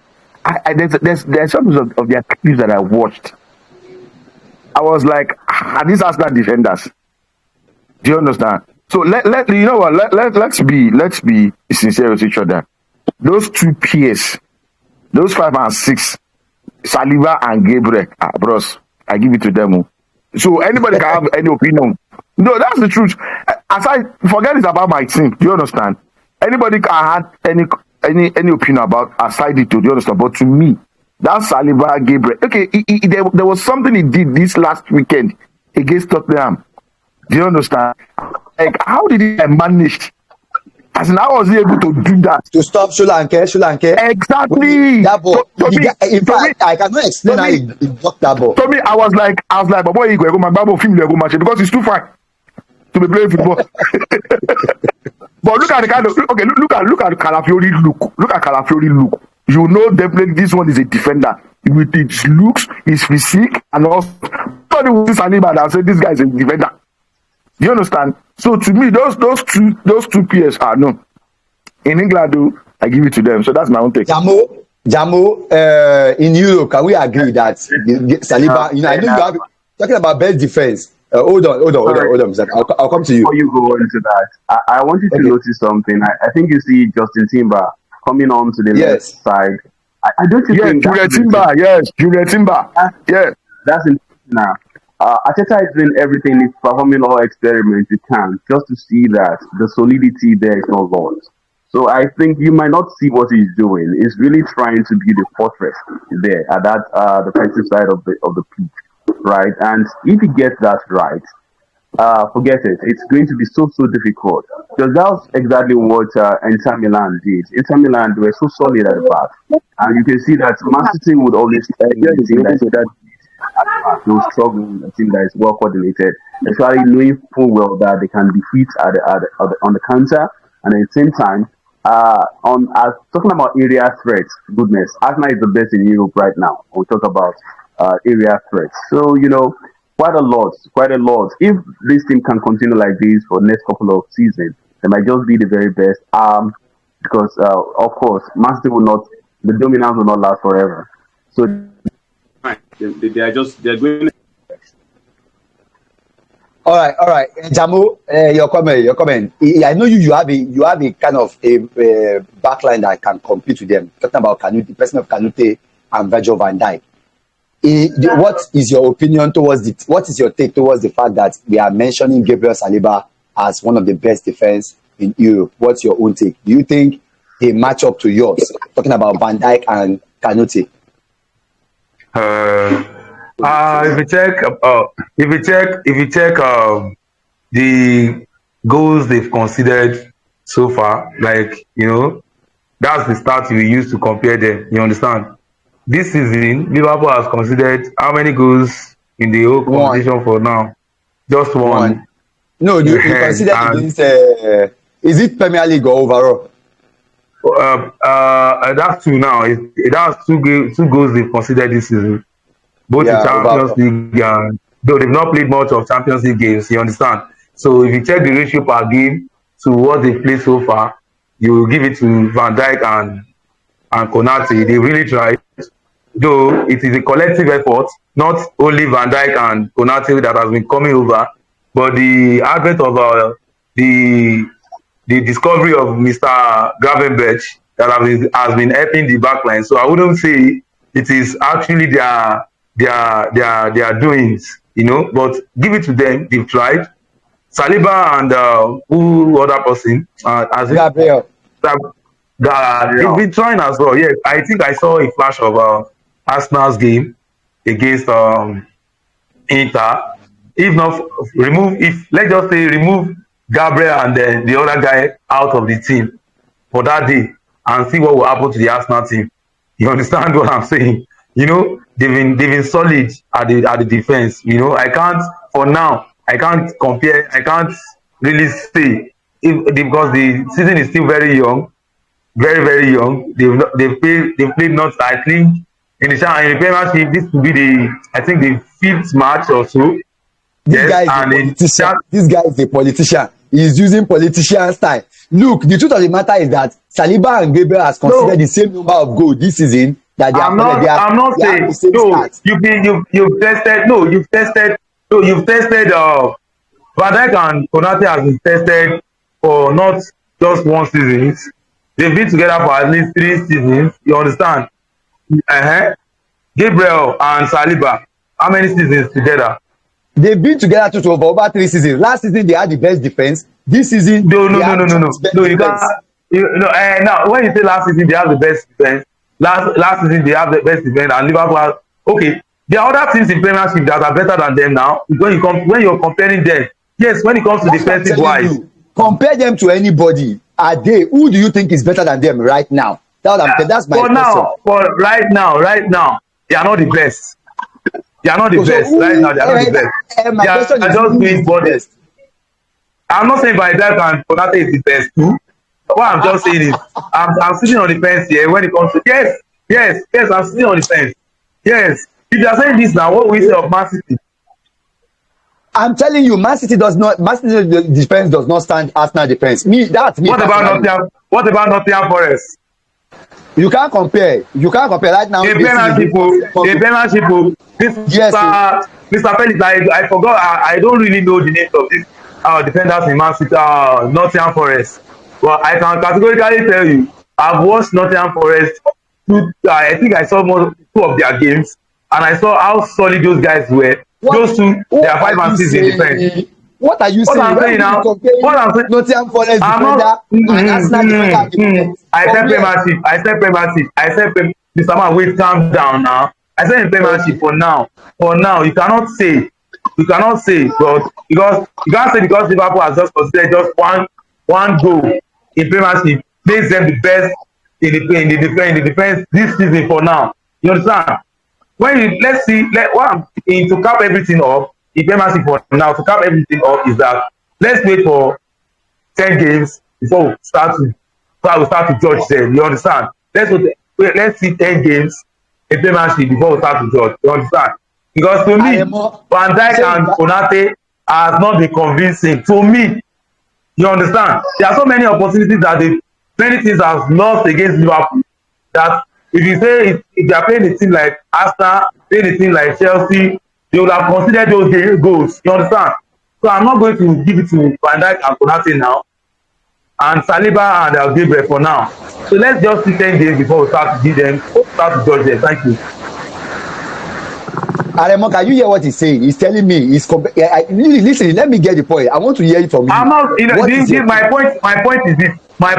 There's some of their clips that I watched. I was like, are these Arsenal defenders? Do you understand? So let's be sincere with each other. Those two peers, those 5 and 6, Saliba and Gabriel, bros, I give it to them. So anybody can have any opinion. No, that's the truth. Aside, forget it about my team. Do you understand? Anybody can have any opinion about aside it. Do you understand? But to me, that's Saliba, Gabriel. Okay, there was something he did this last weekend against Tottenham. Do you understand? Like, how did he manage? As in, how was he able to do that? To stop Solanke. Exactly. That ball. In fact, I cannot explain how he blocked that ball. To me, I was like, but boy, because he's too fine to be playing football. But look at the kind of look at Calafiori look. Look at Calafiori look. You know definitely this one is a defender with his looks, his physique, and also. Somebody will see Saliba and say this guy is a defender. Do you understand? So to me, those two peers are no. In England, though, I give it to them. So that's my own take. Jamo, in Europe, can we agree that Saliba? I know you have talking about best defense. Hold on. I'll come to you. Before you go into that, I want you to notice something. I think you see Justin Timber coming on to the left side. I don't think Julian Timber. Yes, Julian Timber. Yeah, that's interesting now. Ateta is doing everything, he's performing all experiments he can just to see that the solidity there is not lost. So I think you might not see what he's doing. He's really trying to build a fortress there at that defensive side of the pitch, right? And if he gets that right, forget it. It's going to be so difficult. Because that's exactly what Inter Milan did. Inter Milan, they were so solid at the back, and you can see that Man City would always that they will struggle with a team that is well coordinated, especially knowing full well that they can defeat on the counter, and at the same time, talking about area threats, goodness, Arsenal is the best in Europe right now. We talk about area threats, so quite a lot. If this team can continue like this for the next couple of seasons, they might just be the very best. Because of course, Man City the dominance will not last forever. So. They're going. All right. Jamo, your comment. I know you have a kind of a backline that can compete with them. Talking about Canute, the person of Canute and Virgil van Dijk. What is your opinion what is your take towards the fact that we are mentioning Gabriel Saliba as one of the best defense in Europe? What's your own take? Do you think they match up to yours? Talking about Van Dijk and Canute. If you check the goals they've considered so far, that's the start we use to compare them. You understand? This season, Liverpool has considered how many goals in the whole competition for now? Just one. No, you considered And against. Is it Premier League or overall? that's two now. That's two goals they've considered this season, both in Yeah, Champions overall. League and though they've not played much of Champions League games, you understand. So if you check the ratio per game to what they've played so far, you will give it to Van Dijk and Konate. They really tried, though it is a collective effort, not only Van Dijk and Konate that has been coming over, but the advent of the the discovery of Mr. Gravenberch that has been helping the backline. So I wouldn't say it is actually their doings, but give it to them. They've tried. Saliba and who other person, as it Gabriel. that they've Yeah. been trying as well. Yes, I think I saw a flash of Arsenal's game against Inter. If not remove, if let's just say remove Gabriel and then the other guy out of the team for that day and see what will happen to the Arsenal team. You understand what I'm saying? They've been solid at the defense. I can't for now. I can't compare. I can't really say because the season is still very young, very very young. They've played not I think in the Premiership this will be the fifth match or so. This Yes, guy is a and in politician. that This guy is a politician. He is using politician style. Look, the truth of the matter is that Saliba and Gabriel has no, considered the same number of goals this season that they I'm have not. I'm not they have the saying same no. stats. You've tested. No, you've tested. No, you've tested. Van Dijk and Konate has been tested for not just one season. They've been together for at least 3 seasons. You understand? Uh-huh. Gabriel and Saliba. How many seasons together? They've been together for over 3 seasons. Last season they had the best defense. This season No, no, they no, have no, no, no. joint best No, you can't. defense. Now, when you say last season they have the best defense, last season they have the best defense, and Liverpool has, okay. There are other teams in Premiership that are better than them now. When you're comparing them, yes, when it comes to That's what I'm defensive telling wise, you. Compare them to anybody. Who do you think is better than them right now? That's my for question. now, for right now, they are not the best. They are not the So best right now. They are not the best. my They are question is, just who is doing the body. best? I'm not saying Van Dijk and Konate is the best too. What I'm just saying is I'm sitting on the fence here when it comes to yes, I'm sitting on the fence. Yes. If you are saying this now, what will we say of Man City? I'm telling you, Man City defense does not stand Arsenal defense. That's me What about personally. Nottingham Forest? You can't compare. Right now. A penalty this Yes, Mr. Felix, I forgot. I don't really know the names of these defenders in Man City, Nottingham Forest. But I can categorically tell you, I've watched Nottingham Forest. I think I saw two of their games, and I saw how solid those guys were. Those two, they are 5 and 6 in defense. What are you What saying? I'm Why saying would you now, compare what I'm saying, Nottingham Forest I'm defender not. and Arsenal defender at the moment? I said From where? Premiership. I said Mr. Man, wait, calm down now. I said in Premiership Okay. for now. For now, you cannot say, but because you can't say because Liverpool has just considered just one goal in Premiership makes them the best in the defense this season for now. You understand? Let's see, what I'm in to cap everything off in Premiership for now, to cap everything off is that let's wait for 10 games before we start to judge them. You understand? Let's see 10 games in Premiership before we start to judge. You understand? Because to me, Aremo, Van Dijk say and that- Konate has not been convincing. To me, you understand? There are so many opportunities that many teams have lost against Liverpool. That if you say if they are playing a team like Arsenal, playing a team like Chelsea, they would have considered those goals. You understand? So I'm not going to give it to Van Dijk and Konate now, and Saliba and Gabriel for now. So let's just see 10 days before we start to start to judge them. Thank you. Aremo, can you hear what he's saying? He's telling me listen, let me get the point. I want to hear it from you. I'm not, my point. My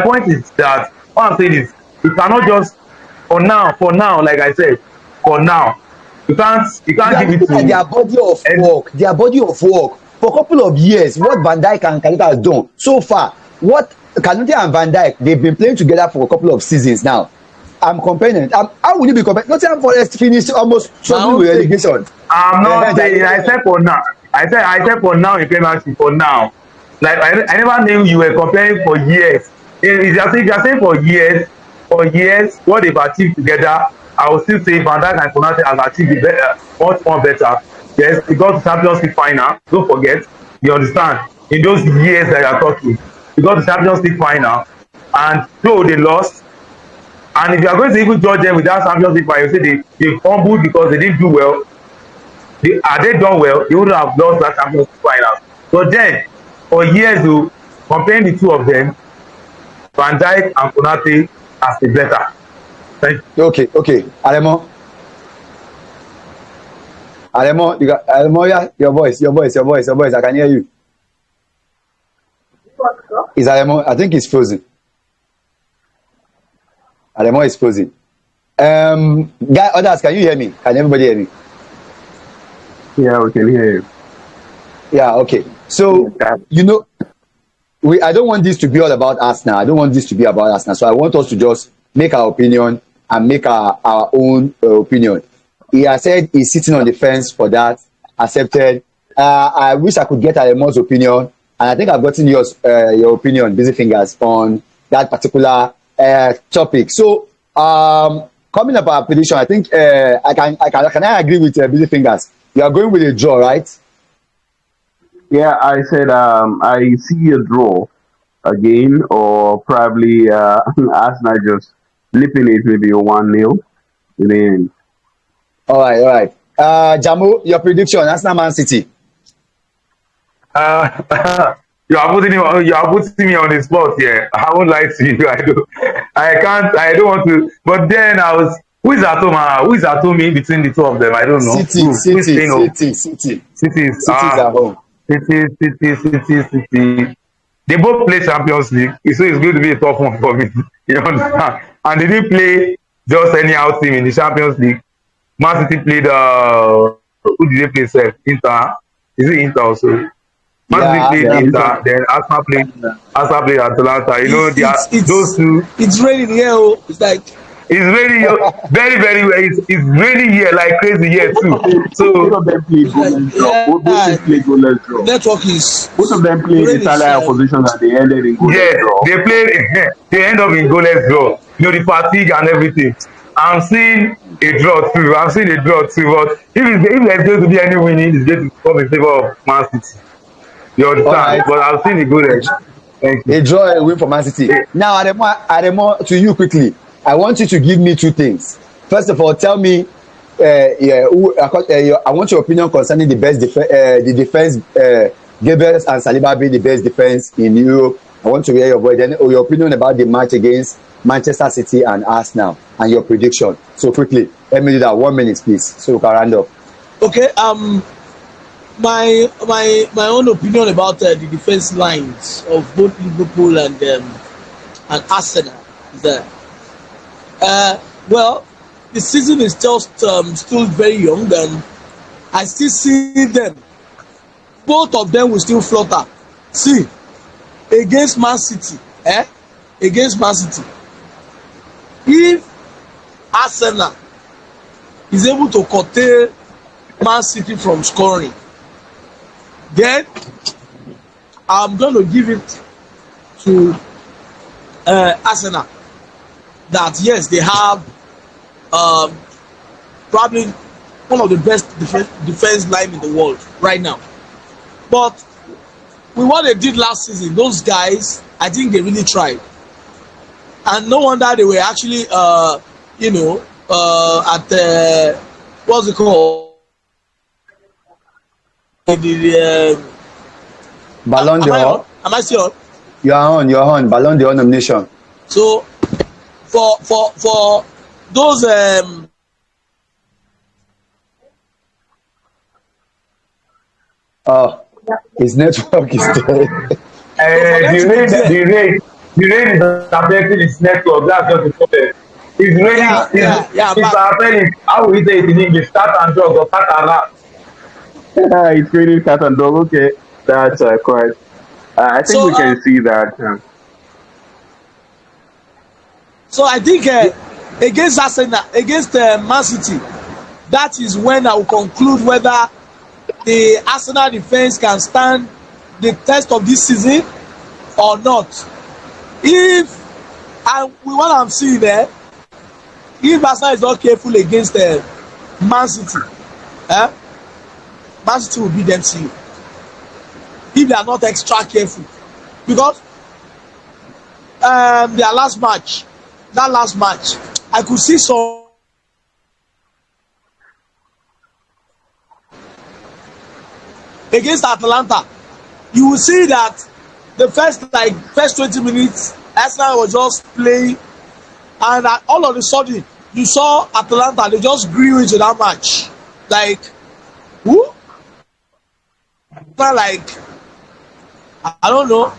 point is that what I'm saying is you cannot just for now, like I said, for now, you can't give it to their body of work for a couple of years. What Van Dijk and Kanute has done so far, what Kanute and Van Dijk, they've been playing together for a couple of seasons now. I'm comparing it. How will you be comparing? Nottingham Forest finished almost struggling with relegation. I'm not saying. I said for now. I said for now in Premiership for now. Like I never knew you were comparing for years. If you are saying for years, what they've achieved together, I will still say Van Dijk and Konate has achieved it better, much more better. Yes, they got to Champions League final. Don't forget, you understand. In those years that you are talking, they got to Champions League final, and though they lost, and if you are going to even judge them without Champions League final, you say they fumbled because they didn't do well. Had they done well, they wouldn't have lost that Champions League final. But then, for years, though, comparing the two of them, Van Dijk and Konate as the better. Thank you. Okay. Aremo, yeah, your voice. I can hear you. Is Aremo? I think he's frozen. Aremo is frozen. Others, can you hear me? Can everybody hear me? Yeah, we can hear you. Yeah, okay. So, I don't want this to be all about us now. So I want us to just make our opinion and make our own opinion. He has said he's sitting on the fence for that, accepted. I wish I could get Aremo's opinion, and I think I've gotten your opinion, Busy Fingers, on that particular topic. So, coming up our prediction, I think can I agree with Busy Fingers? You are going with a draw, right? Yeah, I said I see a draw again, or probably Arsenal just nipping it, maybe a 1-0 in the end. All right. Jamu, your prediction, Arsenal Man City. You are putting me on the spot here. I won't lie to you. I don't want to. But then who is at home? Who is at home in between the two of them? I don't know. City. City is at home. City. They both play Champions League, so it's going to be a tough one for me. You understand? And they didn't play just anyhow team in the Champions League. Man City played who did they play? Sir? Inter. Is it Inter also? Man City played Inter. Then Arsenal played Atalanta. You know, those two. It's raining here. It's like. It's raining very, very well. It's raining here like crazy here too. So both of them play goalless draw. Both play goalless draw. Network is. Both of them play in Italian opposition and they ended in goalless draw. They end up in goalless draw. You know, the fatigue and everything. I'm seeing a draw too. But if there's going to be any winning, it's going to come in favor of Man City. You understand? Right. But I've seen the goalless. Thank you. A draw, a win for Man City. Yeah. Now, Aremo, to you quickly. I want you to give me two things. First of all, tell me, I want your opinion concerning the defense, Gabriel and Saliba being the best defense in Europe. I want to hear your voice. Then your opinion about the match against Manchester City and Arsenal and your prediction. So quickly, let me do that. 1 minute, please, so we can round up. Okay. My own opinion about the defense lines of both Liverpool and Arsenal is that. Well, the season is just still very young, and I still see them. Both of them will still flutter. See, against Man City, against Man City, if Arsenal is able to curtail Man City from scoring, then I'm going to give it to Arsenal. That yes, they have probably one of the best defense line in the world right now. But with what they did last season, those guys, I think they really tried, and no wonder they were actually, at what's it called? The Ballon d'Or. Am I still on? You're on Ballon d'Or nomination. So. For those his network is there. The rain is affecting his network. That's just the problem. It's raining. It's how will we say it in English? Cat and dog or cat and rat? It's raining cat and dog. Okay, that's correct. I think we can see that. So I think against Arsenal, against Man City, that is when I will conclude whether the Arsenal defense can stand the test of this season or not. If and with what I'm seeing there, if Arsenal is not careful against Man City, Man City will beat them to you. If they are not extra careful, because their last match, I could see some against Atalanta. You will see that the first 20 minutes, Arsenal was just playing, and all of a sudden you saw Atalanta, they just grew into that match. Like, who? Like, I don't know.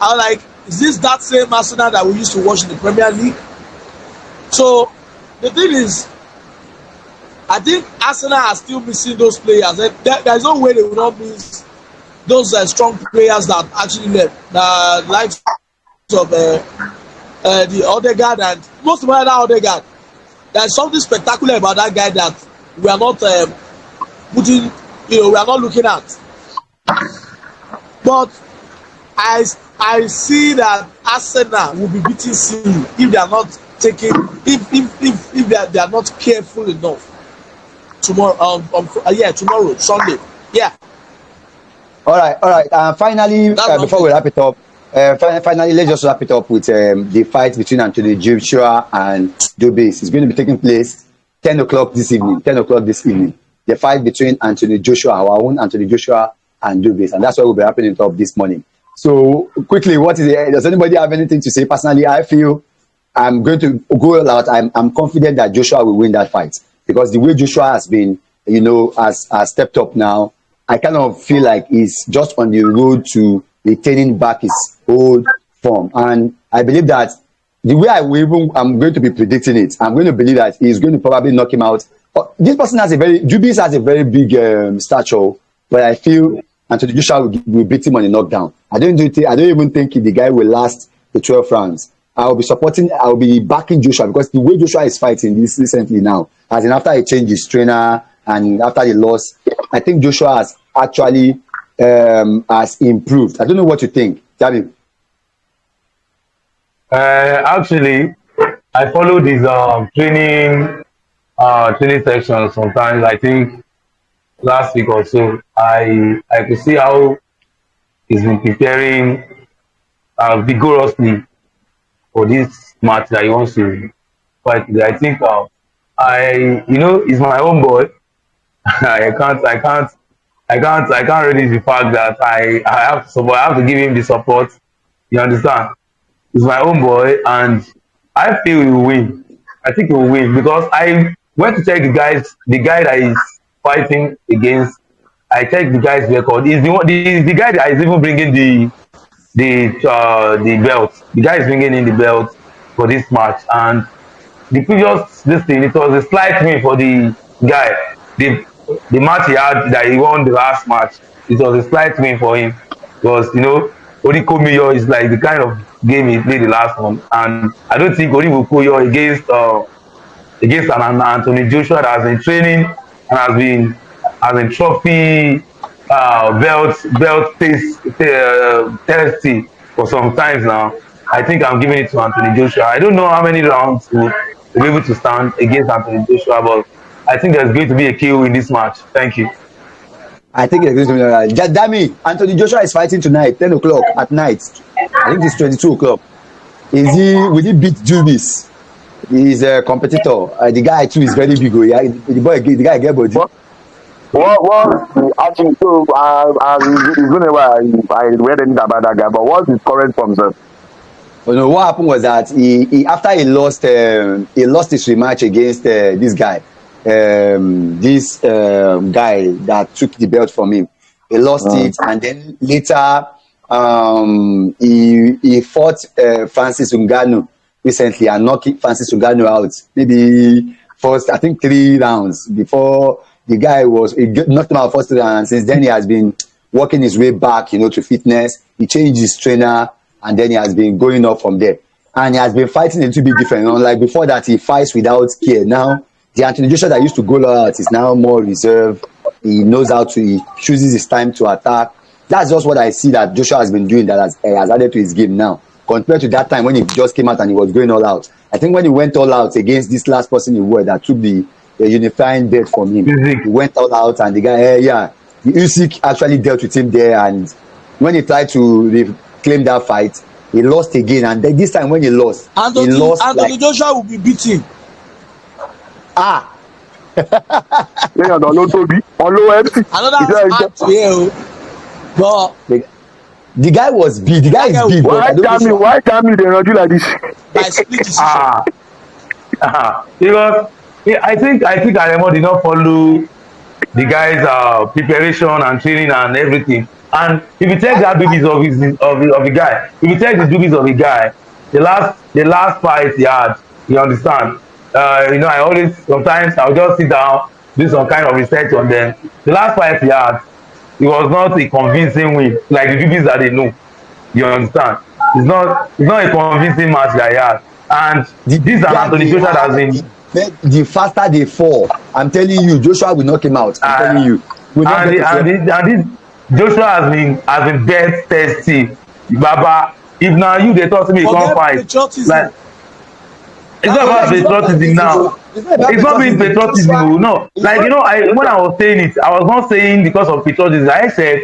I was like, is this that same Arsenal that we used to watch in the Premier League? So the thing is, I think Arsenal are still missing those players. There's no way they will not miss those strong players that actually left. The likes of the Odegaard, and most of that Odegaard. There's something spectacular about that guy that we are not putting, we are not looking at. But I see that Arsenal will be beating City if they are not taking, if they are not careful enough. Tomorrow, tomorrow, Sunday. Yeah. All right. Finally, before we wrap it up, finally, let's just wrap it up with the fight between Anthony Joshua and Dubis. It's going to be taking place 10 o'clock this evening. The fight between Anthony Joshua, our own Anthony Joshua, and Dubis, and that's why we'll be wrapping it up this morning. So quickly, does anybody have anything to say? Personally, I feel I'm going to go out. I'm confident that Joshua will win that fight, because the way Joshua has been, has stepped up now, I kind of feel like he's just on the road to retaining back his old form. And I believe that the way I'm going to be predicting it, I'm going to believe that he's going to probably knock him out. This person Dubis has a very big stature, but I feel Anthony Joshua will beat him on a knockdown. I don't even think the guy will last the 12 rounds. I'll be backing Joshua, because the way Joshua is fighting this recently now, as in after he changed his trainer and after the loss, I think Joshua has actually has improved. I don't know what you think, Javi. Actually, I follow these training sessions sometimes. I think last week or so, I could see how he's been preparing vigorously for this match that he wants to fight today. I think he's my own boy. I can't resist the fact that I have to give him the support. You understand? He's my own boy, and I feel he will win. I think he will win, because I went to check the guy that is fighting against. I checked the guy's record. He's the guy that is even bringing the belt. The guy is bringing in the belt for this match, and the previous it was a slight win for the guy. The match he had that he won the last match, it was a slight win for him, because Orikomiyo is like the kind of game he played the last one, and I don't think Orikomiyo against an Anthony Joshua that has been training and has been trophy belt testy for some times now. I think I'm giving it to Anthony Joshua. I don't know how many rounds will be able to stand against Anthony Joshua, but I think there's going to be a KO in this match. Thank you. I think there's going to be Dami, Anthony Joshua is fighting tonight, 10 o'clock at night. I think it's 22 o'clock. Will he beat Dubis? He's a competitor. The guy too is very big. The guy get body. What actually, so it's going to I read anything about that guy, but what's his current form, sir? What happened was that after he lost his rematch against this guy, guy that took the belt from him. He lost it, and then later he fought Francis Ngannou recently and knocked Francis Ngannou out. Maybe first, I think 3 rounds before the guy knocked him out first round. And since then, he has been working his way back, to fitness. He changed his trainer, and then he has been going up from there. And he has been fighting a little bit different. Like before that, he fights without care. Now, the Anthony Joshua that used to go out is now more reserved. He knows he chooses his time to attack. That's just what I see that Joshua has been doing that has added to his game now compared to that time when he just came out and he was going all out. I think when he went all out against this last person he were that took the unifying bet from him, he went all out and the guy, Usyk actually dealt with him there, and when he tried to reclaim that fight, he lost again, and then this time when he lost, Anthony Joshua will be beating. lẹ́yìn ọ̀dọ̀ ló tóbi ọlọ́wọ́ empty. Another hard to hear, but the guy was big. The guy is big. Why Jami dey ranjú like this? by split decision. Because I think Aremo did not follow the guys' preparation and training and everything. And if you check the duties of the guy, if you check the duties of the guy, the last fight he had, you understand? I always sometimes I'll just sit down, do some kind of research on them. The last fight he had, it was not a convincing win like the duties that they know. You understand? It's not a convincing match that he had. And this Anthony Joshua that has been. The faster they fall, I'm telling you, Joshua will knock him out. I'm telling you. And this Joshua has been dead thirsty. Baba, if now you they talk to me, come fight. Like, it's not about patriotism now. It's not being patriotism. No, like when I was saying it, I was not saying because of patriotism. I said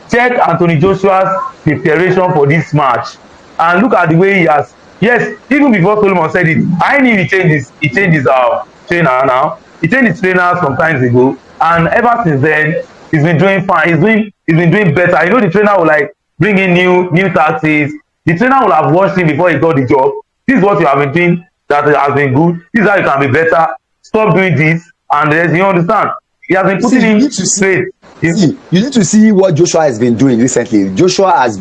check Anthony Joshua's preparation for this match and look at the way he has. Yes, even before Solomon said it, I knew he changed his trainer now. He changed his trainer some times ago, and ever since then he's been doing fine. He's been doing better. I know the trainer will like bring in new tactics. The trainer will have watched him before he got the job. This is what you have been doing that has been good. This is how you can be better. Stop doing this, and then you understand. He has been putting him straight. You need to see what Joshua has been doing recently. Joshua has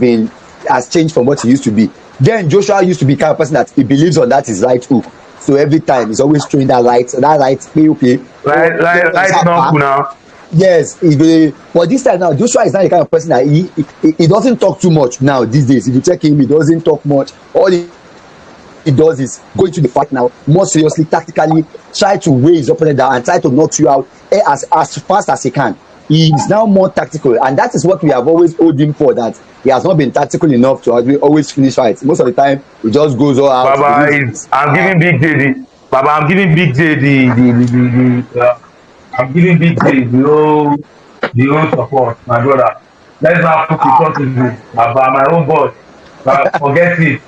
changed from what he used to be. Then Joshua used to be kind of person that he believes on that is right hook. So every time he's always throwing that right, okay. Right now. Yes, but this time now, Joshua is not the kind of person that he doesn't talk too much now these days. If you check him, he doesn't talk much. All he does is go into the fight now more seriously, tactically, try to weigh his opponent down and try to knock you out as fast as he can. He is now more tactical, and that is what we have always owed him for, that he has not been tactical enough to always finish fights. Most of the time, he just goes all out. I'm giving Big J I'm giving Big J the whole support, my brother. Let's not put it on to this. Baba, my own boy. Forget it.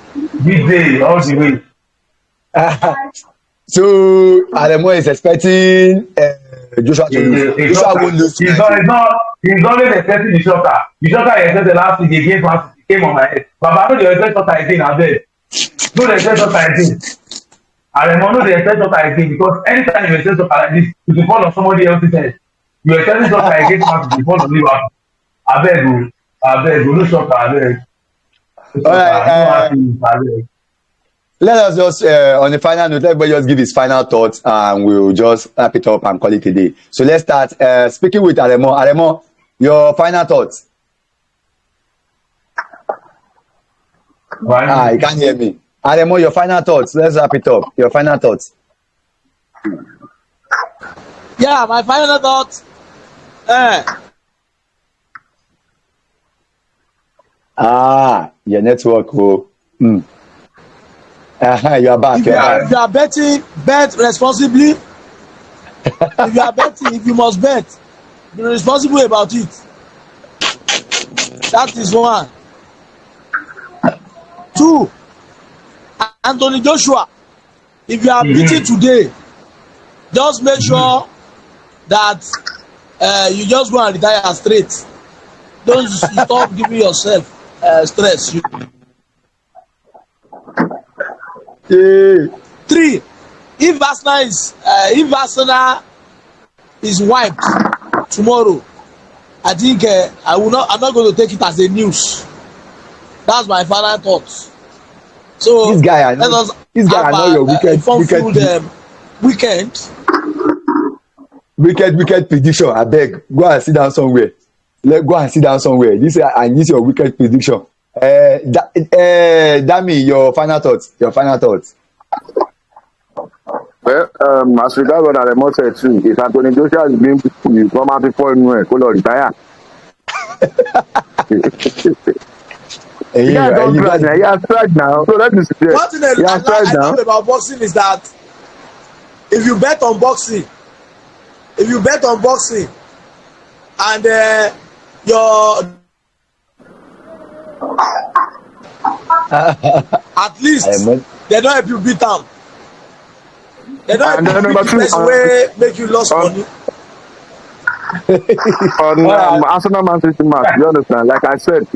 Big J all the way. So Aremo is expecting Joshua to lose. Joshua won't lose. He's always expecting the shotter. The shotter he expected last week against Man City came on my head. Baba, no dey expect shotter again, abeg. No dey expect shotter again. Aremo, no dey expect shotter again, because anytime you expect shotter like this, you will fall on somebody else's head. You expect shotter against Man City, fall on Liverpool. Abeg, no shotter, abeg. All right. Let us just on the final note, everybody just give his final thoughts and we'll just wrap it up and call it a day. So let's start speaking with Aremo. Aremo, your final thoughts. You can't hear me. Aremo, your final thoughts. Let's wrap it up. Your final thoughts. Yeah, my final thoughts. Your network. You are back. If you are betting, bet responsibly. If you must bet, be responsible about it. That is one. 2, Anthony Joshua, if you are beating today, just make sure that you just go and retire straight. Don't stop giving yourself stress. 3, if Arsenal is wiped tomorrow, I think I'm not going to take it as a news. That's my final thoughts. So this guy, I know your wicked prediction. I beg, go and sit down somewhere. Go and sit down somewhere. This is your wicked prediction. Dami, your final thoughts. Well, as regards what Aremo said too, if Anthony Joshua is being come out before anywhere, go retire. The guy don't You try guys, now. He has tried now. So that is it. One thing He has tried I now. love about boxing is that if you bet on boxing and your at I am least not. they don't help you beat am. They don't And help then you number beat the two, person wey make you lost on money. on Alright. Arsenal Man City match, you understand? Like I said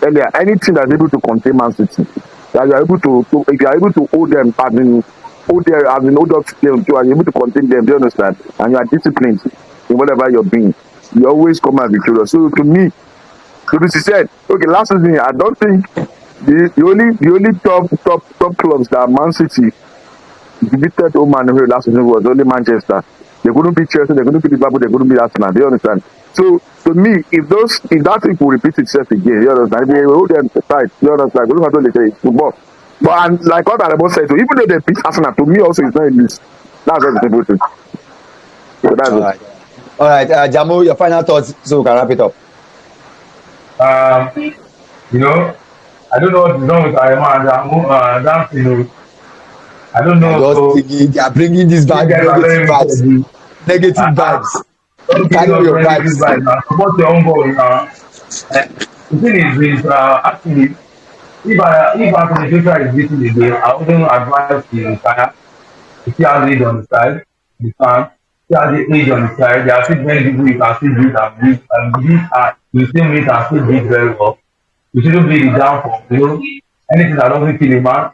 earlier, anything that's able to contain Man City, that you are able to if you are able to hold them, hold up to them too, and you're able to contain them, do you understand? And you are disciplined in whatever you're doing, you always come out victorious. So to me, to be said, okay, last season I don't think the only top clubs that Man City defeated home and away last season was only Manchester. They couldn't beat Chelsea, they couldn't beat Liverpool, they couldn't beat Arsenal. Do you understand? So to me, if that thing will repeat itself again, you understand? If they hold them tight, you understand? We don't have to say it's football. But and like what I about said, so even though they beat Arsenal, to me also it's not a lose. That's what it's important. So that's All it. right. All right. Jamo, your final thoughts so we can wrap it up. You know, I don't know what is wrong with Arema and that, you know, I don't know. They are bringing this You bad guys are negative very vibes. wicked. Negative vibes. Don't give Carry us your very good vibes. vibes now. Support your own goal now. The thing is actually, if Anthony Joshua is beating the game, I wouldn't advise him to retire. If he has age on the side, the fan, he has the age on the side. There are still many people you can still beat and beat you still meet and still beat very well. You shouldn't be the downfall. You know, anything that doesn't kill a man,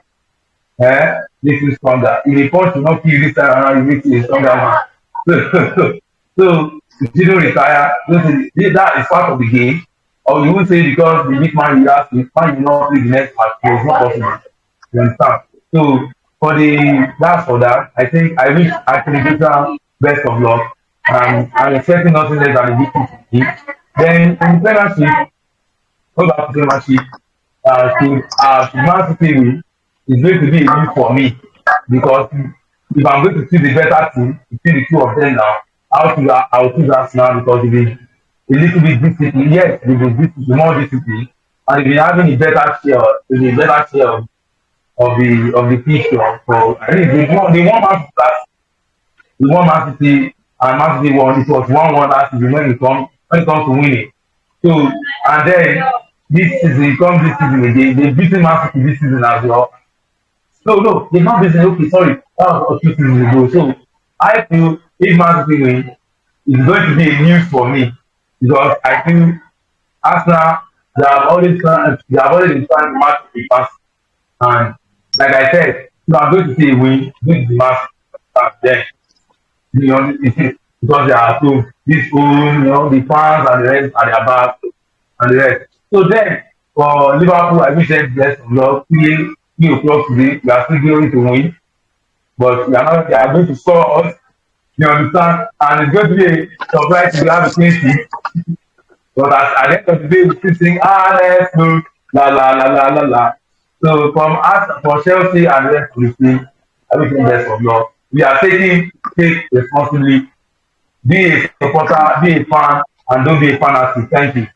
makes you stronger. If a punch will not kill you this time around, you make you a stronger man. So you shouldn't retire. That is part of the game. Or you won't say because the big man you ask, if man you not play the next match, it's not possible. You understand? So for that. I think I wish actually Peter best of luck. I'm expecting nothing less than a victory from him. Then in the premiership, go back to premiership, to Man City win is going to be a win for me because if I'm going to see the better team between the two of them now, I'll choose Arsenal because it is a little bit discipline. Yes, it is more discipline, and if you're having a better share of the picture. So I think the one Man City and Man City won. It was 1-1 last season when it comes to winning. So and then this season it comes this season again. They beating Man City this season as well. No, they not beating. Okay, sorry, that was 2 seasons ago. So I feel if Man City win, it's going to be a news for me because I think Arsenal they have always been trying to match the past. And like I said, if I'm going to say a win, this is the match then. You know, because they are so this own, the fans and the rest are their back and the rest. So then for Liverpool, I wish them best of luck. 3 o'clock today, we are still going to win, but they are going to score us. You understand? And it's going to be a surprise to have a clean sheet. But at the end of the day, we still sing, let's go, la la la la la la. So from us, for Chelsea and the rest of the team, I wish them best of luck. We are take responsibly, be a supporter, be a fan, and don't be a fanatic. Thank you.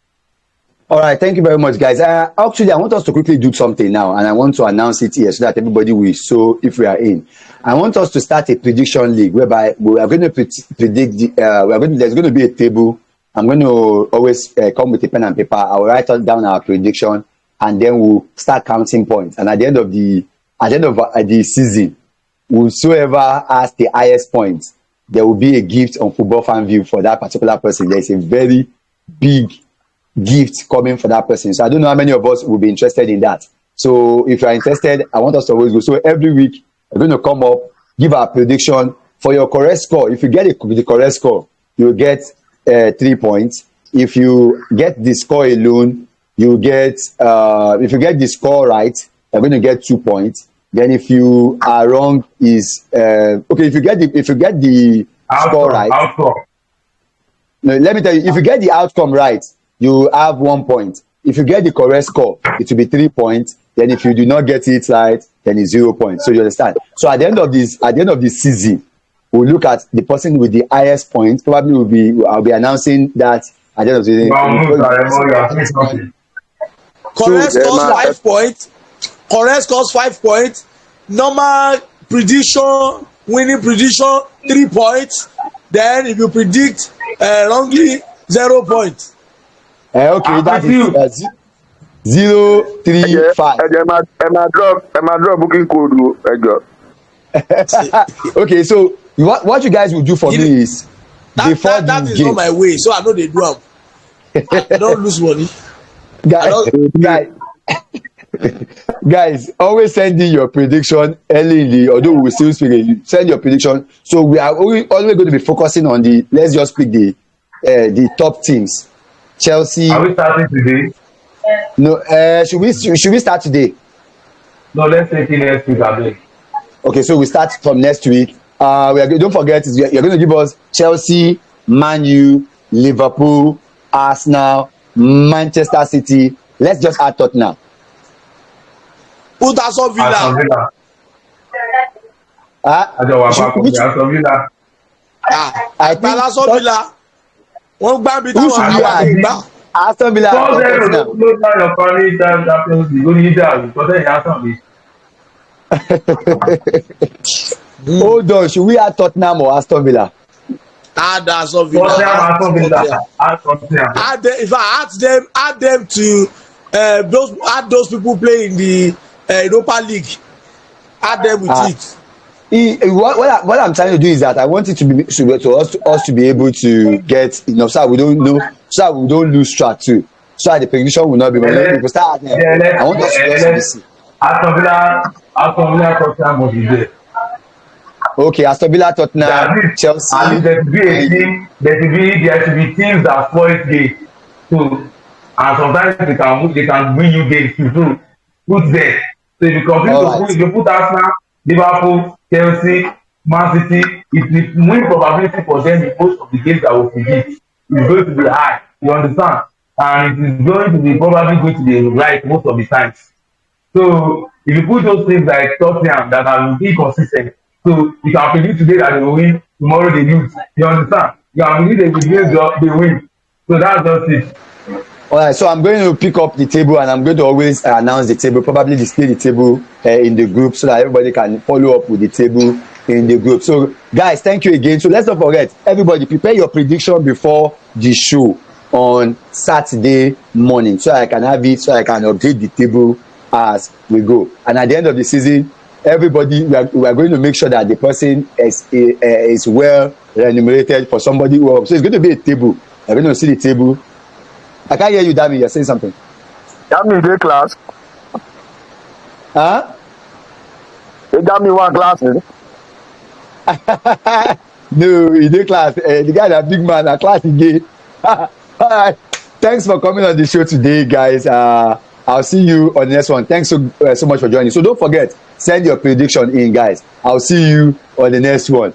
All right, thank you very much, guys. Actually, I want us to quickly do something now, and I want to announce it here so that everybody will. So, if we are in, I want us to start a prediction league whereby we are going to predict. There's going to be a table. I'm going to always come with a pen and paper. I will write down our prediction, and then we'll start counting points. And at the end of the season, whosoever has the highest points, there will be a gift on Footballfanview for that particular person. There is a very big gift coming for that person. So I don't know how many of us will be interested in that. So if you are interested, I want us to always go. So every week we're going to come up, give our prediction for your correct score. If you get the correct score, you'll get 3 points. If you get the score alone, you get if you get the score right, you're going to get 2 points. Then if you are wrong is okay. If you get the score right, Outcome. no, let me tell you, if you get the outcome right, you have 1 point. If you get the correct score, it will be 3 points. Then if you do not get it right, then it's 0 points. So you understand? So at the end of this season, we'll look at the person with the highest points. Probably I'll be announcing that at the end of the day. You are saying something. Correct Yeah, scores man. 5 points. Correct scores 5 points. Normal prediction, winning prediction 3 points. Then if you predict wrongly 0 points. Okay, I'm that with is you. 0, 3, 5. ẹ máa drop booking code o ẹjọ. Okay, so what you guys will do for me is before That the is not game, my way, so I know they do am. I don't lose money. guys, guys, guys, always send in your prediction early in the, although we will still speak, send your prediction. So we are always going to be focusing on the, let's just pick the top teams. Chelsea. Are we starting today? No, should we start today? No, let's take it next week, abeg. Okay, so we start from next week. Don't forget, you're going to give us Chelsea, Man U, Liverpool, Arsenal, Manchester City. Let's just add Tottenham. Put Aston Aston Villa. Villa. Àjọ wà papọ̀ ní Aston Villa. I think Aston Villa. Wọ́n gbá bí who táwọn should we àwọn add? gbá. Aston Villa Four or zero ló Tottenham? ló dá your family time Champions League lórí ìdá àgùntàn ìyá sàn mi. Hold on, should we add Tottenham or Aston Villa? Add Aston Villa. Aston Villa. Add them, if I add them to those people playing in the Europa League. Add them with it. What I'm trying to do is that I want it to us to be able to get enough, so we don't lose track too. So the prediction will not be. We start. I want us to be see. Aston Villa, Tottenham must be there. Okay, Aston Villa, Tottenham, Chelsea. And there should be teams that spoil games. So, and sometimes they can win you games too. So, put there. So if you continue if you put Arsenal, Liverpool, Chelsea, Man City, if the win probability for them in most of the games that will predict is going to be high. You understand? And it is probably going to be right most of the times. So if you put those things like Tottenham that are inconsistent, so you can predict today that they will win, tomorrow they lose. You understand? You can predict they win. So that's just it. Alright, so I'm going to pick up the table and I'm going to always announce the table, probably display the table in the group so that everybody can follow up with the table in the group. So guys, thank you again. So let's not forget, everybody prepare your prediction before the show on Saturday morning so I can have it, so I can update the table as we go. And at the end of the season, everybody, we are going to make sure that the person is well remunerated for somebody who, so it's going to be a table. You're going to see the table. I can't hear you, Dami. You're saying something. Dami, dey class. Huh? Hey, Dami, one class. No, he did class. The guy that big man, that class again. All right. Thanks for coming on the show today, guys. I'll see you on the next one. Thanks so much for joining. So don't forget, send your prediction in, guys. I'll see you on the next one.